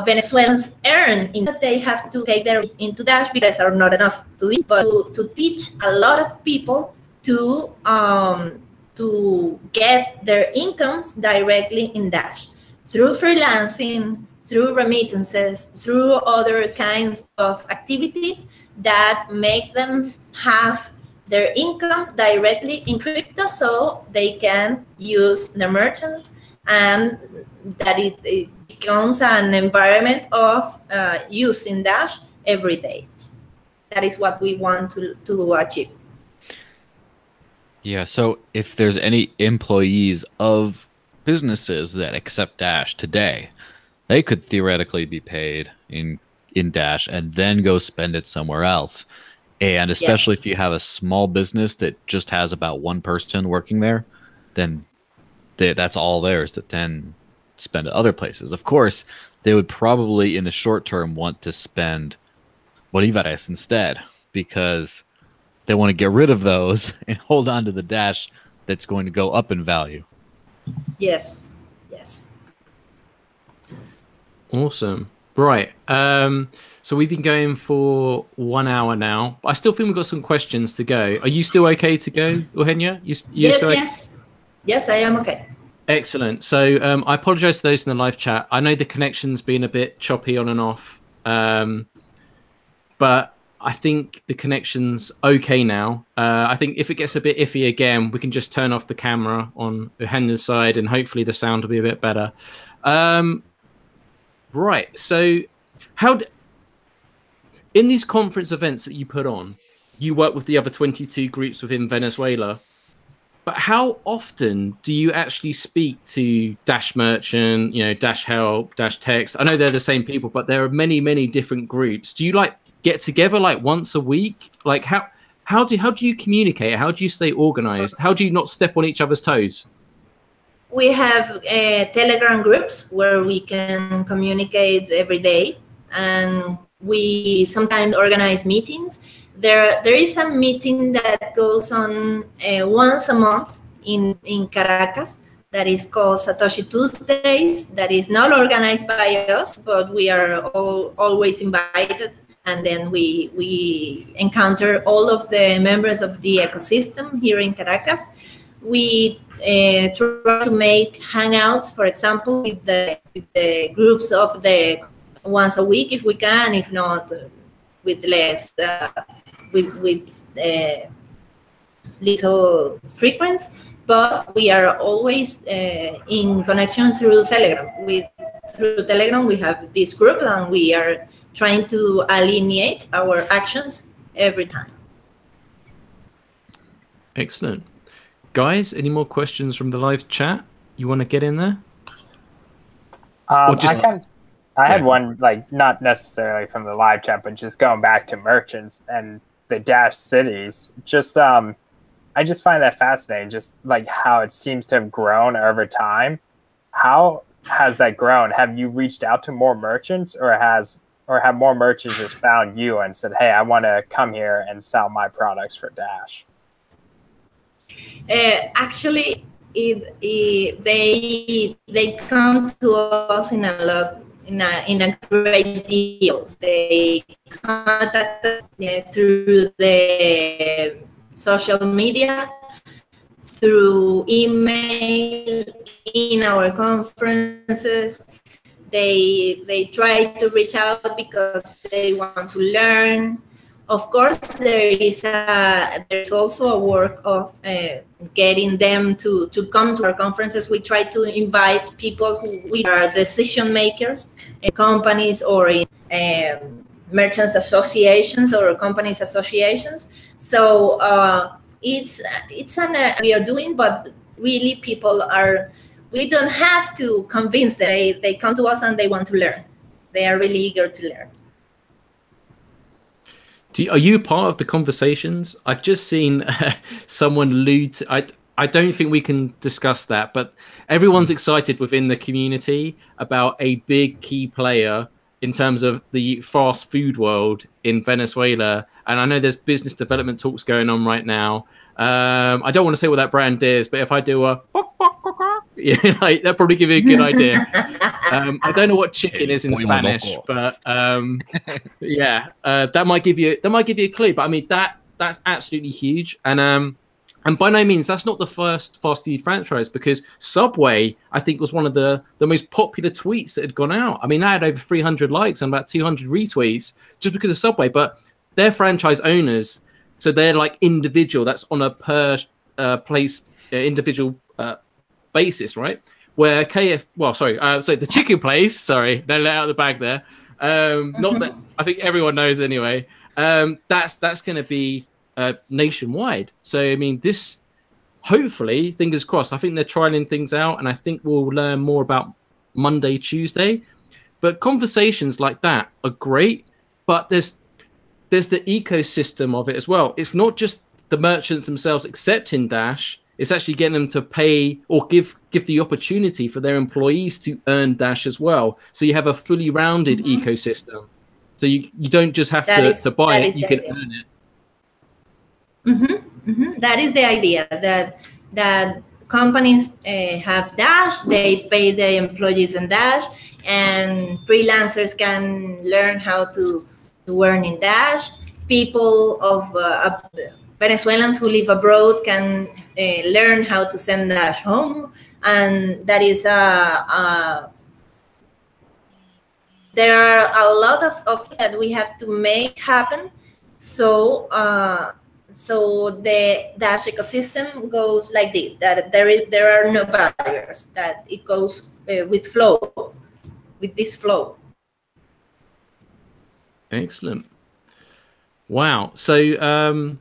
Venezuelans earn. In that they have to take their into Dash because are not enough to eat, but to teach a lot of people to get their incomes directly in Dash through freelancing, through remittances, through other kinds of activities that make them have their income directly in crypto, so they can use the merchants, and that it becomes an environment of using Dash every day. That is what we want to achieve. Yeah, so if there's any employees of businesses that accept Dash today, they could theoretically be paid in Dash and then go spend it somewhere else. And especially if you have a small business that just has about one person working there, then that's all theirs to then spend at other places. Of course, they would probably in the short term want to spend bolívares instead, because they want to get rid of those and hold on to the Dash that's going to go up in value. Yes. Awesome. Right. So we've been going for 1 hour now. I still think we've got some questions to go. Are you still okay to go, Eugenia? Yes, I am okay. Excellent. So I apologize to those in the live chat. I know the connection's been a bit choppy on and off, but I think the connection's okay now. I think if it gets a bit iffy again, we can just turn off the camera on Eugenia's side and hopefully the sound will be a bit better. Right. So in these conference events that you put on, you work with the other 22 groups within Venezuela, but how often do you actually speak to Dash Merchant, Dash Help, Dash Text? I know they're the same people, but there are many, many different groups. Do you get together once a week? How do you communicate? How do you stay organized? How do you not step on each other's toes? We have Telegram groups where we can communicate every day, and we sometimes organize meetings. There is a meeting that goes on once a month in Caracas that is called Satoshi Tuesdays. That is not organized by us, but we are always invited, and then we encounter all of the members of the ecosystem here in Caracas. We try to make hangouts, for example, with the groups of the once a week if we can, if not with less, with little frequency. But we are always in connection through Telegram. Through Telegram, we have this group, and we are trying to alienate our actions every time. Excellent. Guys, any more questions from the live chat you want to get in there? I had one, not necessarily from the live chat, but just going back to merchants and the Dash cities. Just I just find that fascinating, just how it seems to have grown over time. How has that grown? Have you reached out to more merchants, or have more merchants just found you and said, "Hey, I want to come here and sell my products for Dash"? Actually, they come to us in a great deal. They contact us through the social media, through email, in our conferences. They try to reach out because they want to learn. Of course, there's also a work of getting them to come to our conferences. We try to invite people who are decision makers in companies or in merchants associations or companies associations. So it's we are doing, but really we don't have to convince them. They come to us and they want to learn. They are really eager to learn. Are you part of the conversations? I've just seen someone allude to, I don't think we can discuss that, but everyone's excited within the community about a big key player in terms of the fast food world in Venezuela. And I know there's business development talks going on right now. I don't want to say what that brand is, but if I do a yeah, like, that'll probably give you a good idea. I don't know what chicken is in Spanish, but yeah, that might give you a clue. But I mean, that's absolutely huge. And by no means, that's not the first fast food franchise, because Subway, I think, was one of the most popular tweets that had gone out. I mean, that had over 300 likes and about 200 retweets just because of Subway. But they're franchise owners, so they're like individual. That's on a per place individual basis, right? Where so the chicken place, sorry, they let out the bag there. Not that I think everyone knows anyway. That's going to be nationwide. So I mean, this, hopefully, fingers crossed, I think they're trialing things out, and I think we'll learn more about Monday, Tuesday. But conversations like that are great, but there's the ecosystem of it as well. It's not just the merchants themselves accepting Dash, it's actually getting them to pay or give the opportunity for their employees to earn Dash as well. So you have a fully rounded ecosystem. So you don't just have to buy it, you can earn it. That is the idea, that companies have Dash, they pay their employees in Dash, and freelancers can learn how to earn in Dash. People of Venezuelans who live abroad can learn how to send Dash home, and that is there are a lot of that we have to make happen. So the Dash ecosystem goes like this: that there are no barriers; that it goes with this flow. Excellent. Wow. So,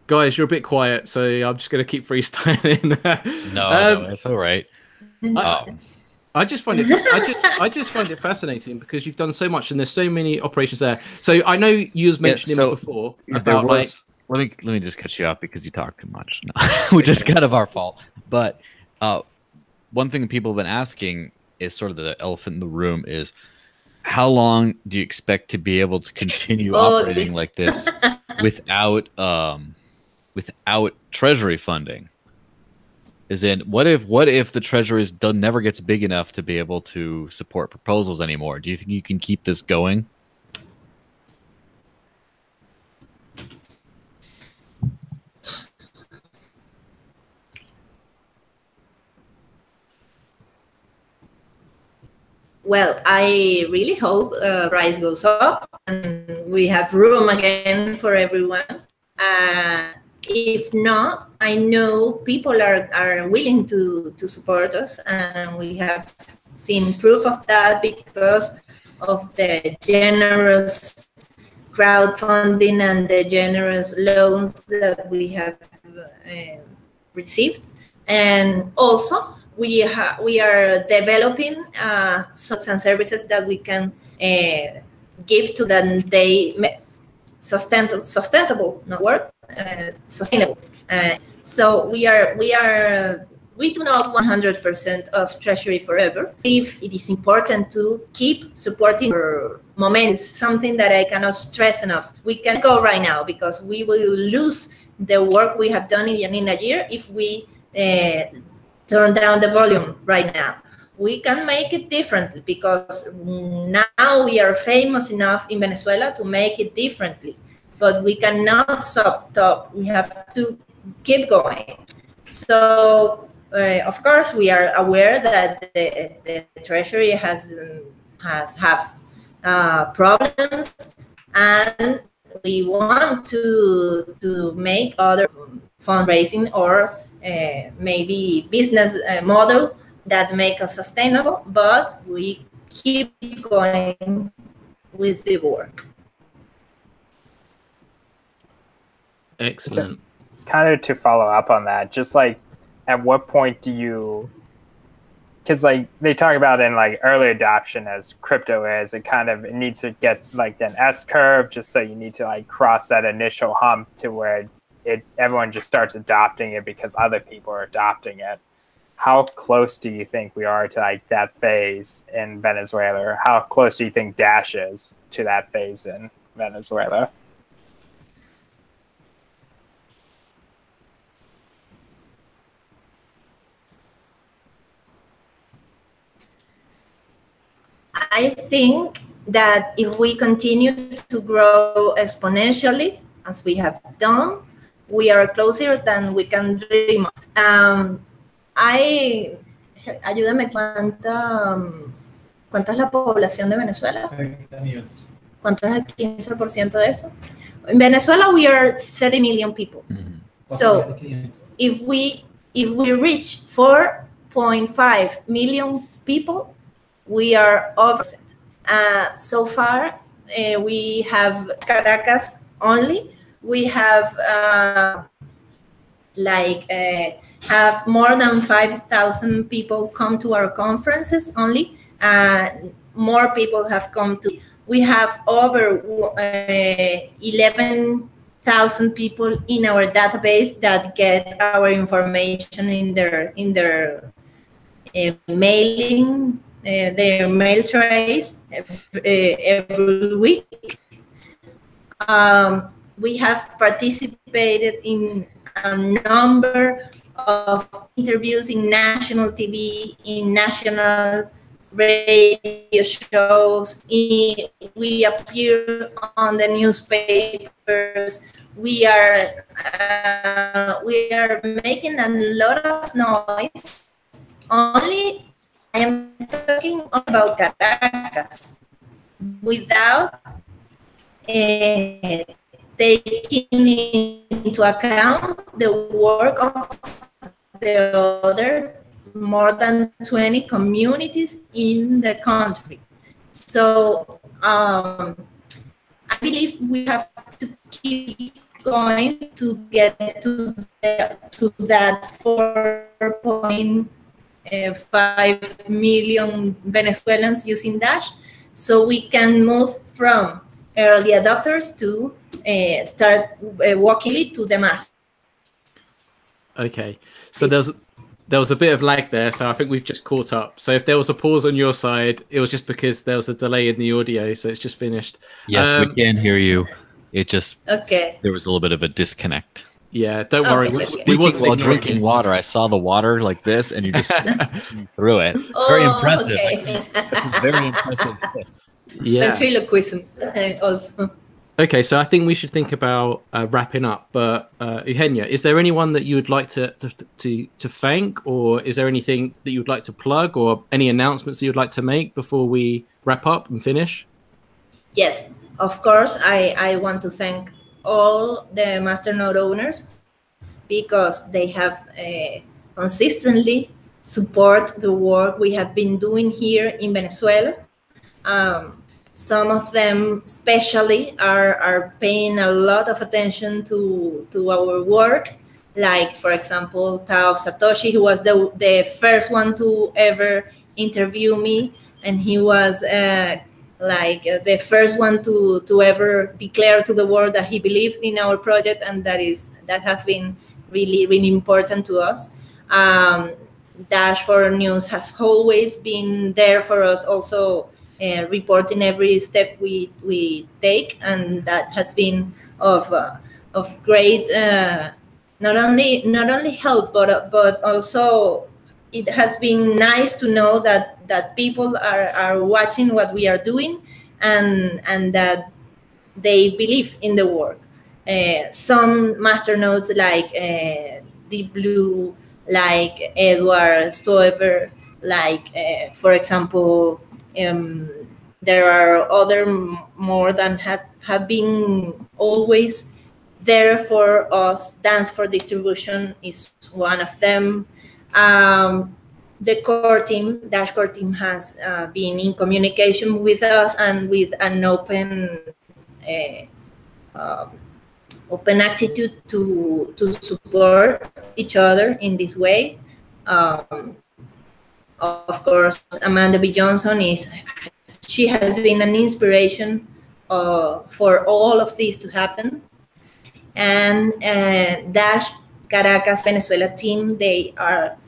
guys, you're a bit quiet, so I'm just going to keep freestyling. No, that's all right. I just find it. I just find it fascinating because you've done so much, and there's so many operations there. So I know you was mentioning it before about like. Let me just cut you off because you talk too much, which is kind of our fault. But one thing that people have been asking is sort of the elephant in the room is, how long do you expect to be able to continue operating like this without treasury funding? Is in what if the treasury never gets big enough to be able to support proposals anymore? Do you think you can keep this going? Well, I really hope price goes up and we have room again for everyone. If not, I know people are willing to support us, and we have seen proof of that because of the generous crowdfunding and the generous loans that we have received. And also, we are developing products and services that we can give to them. They sustainable, not work, sustainable. So we do not 100% of treasury forever. If it is important to keep supporting our momentum, something that I cannot stress enough. We can go right now because we will lose the work we have done in a year if we turn down the volume right now. We can make it differently because now we are famous enough in Venezuela to make it differently, but we cannot stop. We have to keep going. So, of course, we are aware that the treasury has problems, and we want to make other fundraising or maybe business model that make us sustainable, but we keep going with the work. Excellent. Kind of to follow up on that, just like at what point do you, because like they talk about in like early adoption as crypto is, it needs to get like an S curve, just so you need to like cross that initial hump to where everyone just starts adopting it because other people are adopting it. How close do you think we are to like that phase in Venezuela? Or how close do you think Dash is to that phase in Venezuela? I think that if we continue to grow exponentially, as we have done, we are closer than we can dream of. Ayúdame, ¿cuánta es la población de Venezuela? 30 millones. ¿Cuánto es el 15% de eso? In Venezuela, we are 30 million people. Mm-hmm. So if we reach 4.5 million people, we are over it. So far, we have Caracas only. We have have more than 5,000 people come to our conferences only. More people have come to. We have over 11,000 people in our database that get our information in their mailing. Their mail trays every week. We have participated in a number of interviews in national TV, in national radio shows. We appear on the newspapers. We are making a lot of noise. Only I am talking about Caracas without taking into account the work of the other more than 20 communities in the country. So I believe we have to keep going to get to that 4.5 million Venezuelans using Dash, so we can move from early adopters to start working to the mass. Okay, so there was a bit of lag there, so I think we've just caught up. So if there was a pause on your side, it was just because there was a delay in the audio, so it's just finished. Yes, we can hear you. It just there was a little bit of a disconnect. Yeah, don't worry. We wasn't while drinking water. I saw the water like this, and you just threw it. Very impressive. Okay. That's very impressive. Yeah. Ventriloquism also. Okay, so I think we should think about wrapping up. But Eugenia, is there anyone that you would like to thank, or is there anything that you would like to plug, or any announcements that you'd like to make before we wrap up and finish? Yes, of course. I want to thank all the masternode owners because they have consistently support the work we have been doing here in Venezuela. Some of them especially are paying a lot of attention to our work. Like, for example, Tao Satoshi, who was the first one to ever interview me. And he was the first one to ever declare to the world that he believed in our project. And that has been really, really important to us. Dash for News has always been there for us also, reporting every step we take, and that has been of great not only help, but also it has been nice to know that people are watching what we are doing, and that they believe in the work. Some masternodes like Deep Blue, like Edward Stover, like for example. There are other more than have been always there for us. Dance for Distribution is one of them. The core team, Dash core team, has been in communication with us and with an open attitude to support each other in this way. Of course, Amanda B. Johnson she has been an inspiration for all of this to happen. and Dash Caracas Venezuela team. They are,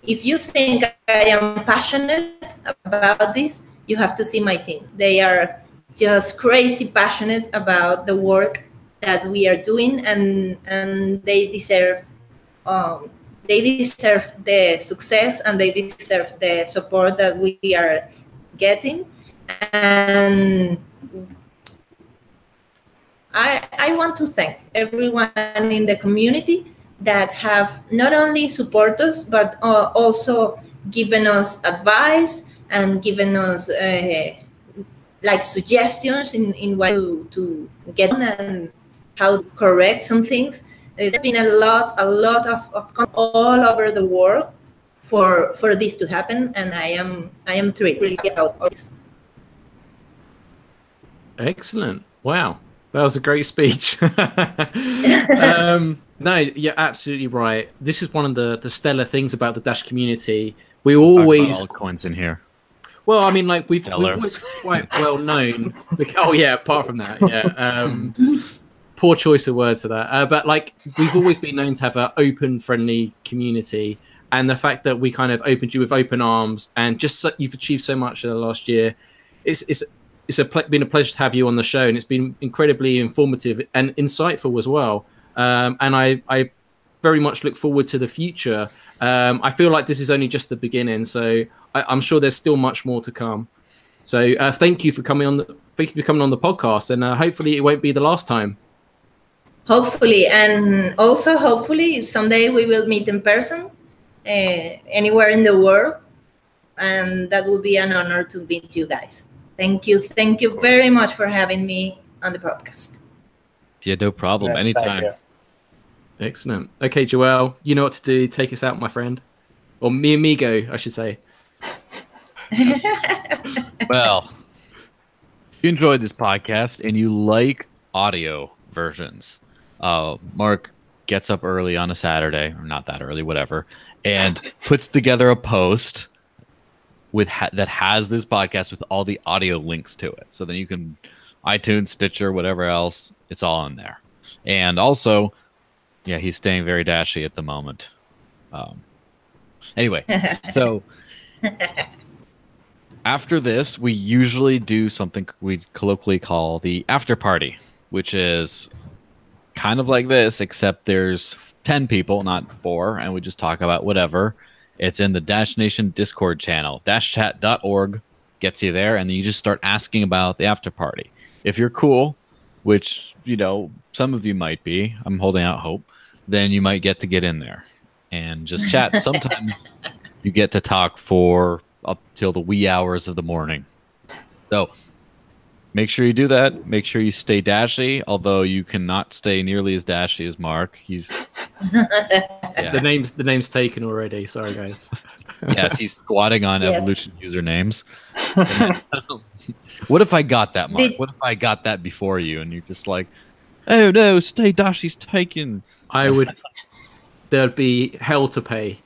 if you think I am passionate about this, you have to see my team. They are just crazy passionate about the work that we are doing, and they deserve the success, and they deserve the support that we are getting. And I want to thank everyone in the community that have not only support us, but also given us advice and given us like suggestions in what to get on and how to correct some things. There's been a lot of all over the world for this to happen, and I am thrilled really about this. Excellent. Wow. That was a great speech. No, you're absolutely right. This is one of the stellar things about the Dash community. We always altcoins in here. Well, I mean, like we're always quite well known. Oh yeah, apart from that, yeah. Poor choice of words to that. But like we've always been known to have an open, friendly community, and the fact that we kind of opened you with open arms, and just you've achieved so much in the last year, it's been a pleasure to have you on the show, and it's been incredibly informative and insightful as well. And I very much look forward to the future. I feel like this is only just the beginning, so I'm sure there's still much more to come. So thank you for coming on the podcast, and hopefully it won't be the last time. Hopefully, and also hopefully someday we will meet in person anywhere in the world, and that will be an honor to meet you guys. Thank you very much for having me on the podcast. Yeah, no problem. Yeah, anytime. Excellent. Okay, Joel, you know what to do. Take us out, my friend. Or mi amigo, I should say. Well, if you enjoyed this podcast and you like audio versions, Mark gets up early on a Saturday, or not that early, whatever, and puts together a post with that has this podcast with all the audio links to it. So then you can iTunes, Stitcher, whatever else, it's all in there. And also, yeah, he's staying very dashy at the moment. Anyway, so after this, we usually do something we colloquially call the after party, which is kind of like this, except there's 10 people, not 4, and we just talk about whatever. It's in the Dash Nation Discord channel. Dashchat.org gets you there, and then you just start asking about the after party. If you're cool, which, you know, some of you might be, I'm holding out hope, then you might get in there and just chat. Sometimes you get to talk for up till the wee hours of the morning. So make sure you do that. Make sure you stay dashy, although you cannot stay nearly as dashy as Mark. He's yeah. The name's taken already. Sorry, guys. Yes, he's squatting on Evolution usernames. What if I got that, Mark? What if I got that before you, and you're just like, oh no, stay dashy's taken. There'd be hell to pay.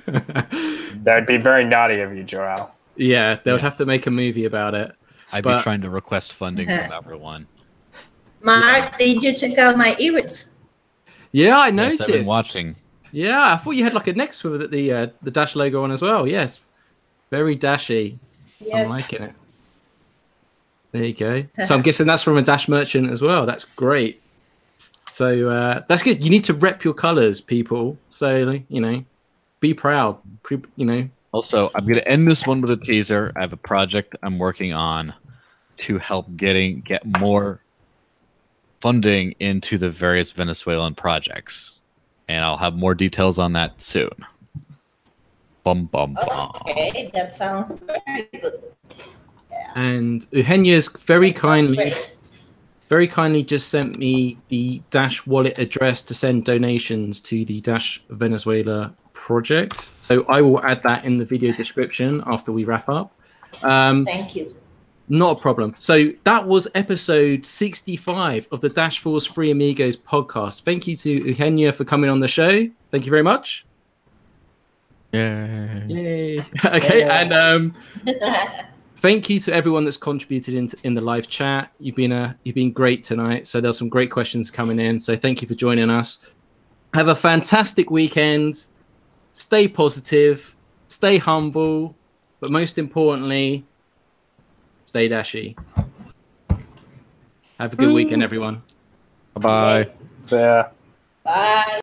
That'd be very naughty of you, Joel. Yeah, they would have to make a movie about it. I'd be trying to request funding from everyone. Mark, did you check out my earrings? Yeah, I noticed. Yes, I've been watching. Yeah, I thought you had like a next with the Dash logo on as well. Yes, very dashy. Yes. I'm liking it. There you go. So I'm guessing that's from a Dash merchant as well. That's great. So that's good. You need to rep your colors, people. So, you know, be proud. You know. Also, I'm going to end this one with a teaser. I have a project I'm working on to help get more funding into the various Venezuelan projects. And I'll have more details on that soon. Bum, bum, bum. Okay, that sounds very good. Yeah. And Eugenia's very kindly just sent me the Dash wallet address to send donations to the Dash Venezuela project. So I will add that in the video description after we wrap up. Thank you. Not a problem. So that was episode 65 of the Dash Force Free Amigos podcast. Thank you to Eugenia for coming on the show. Thank you very much. Yay. Yay. Okay, and thank you to everyone that's contributed in the live chat. You've been great tonight. So there's some great questions coming in. So thank you for joining us. Have a fantastic weekend. Stay positive, stay humble, but most importantly, stay dashy. Have a good weekend, everyone. Bye-bye. Yeah. Bye.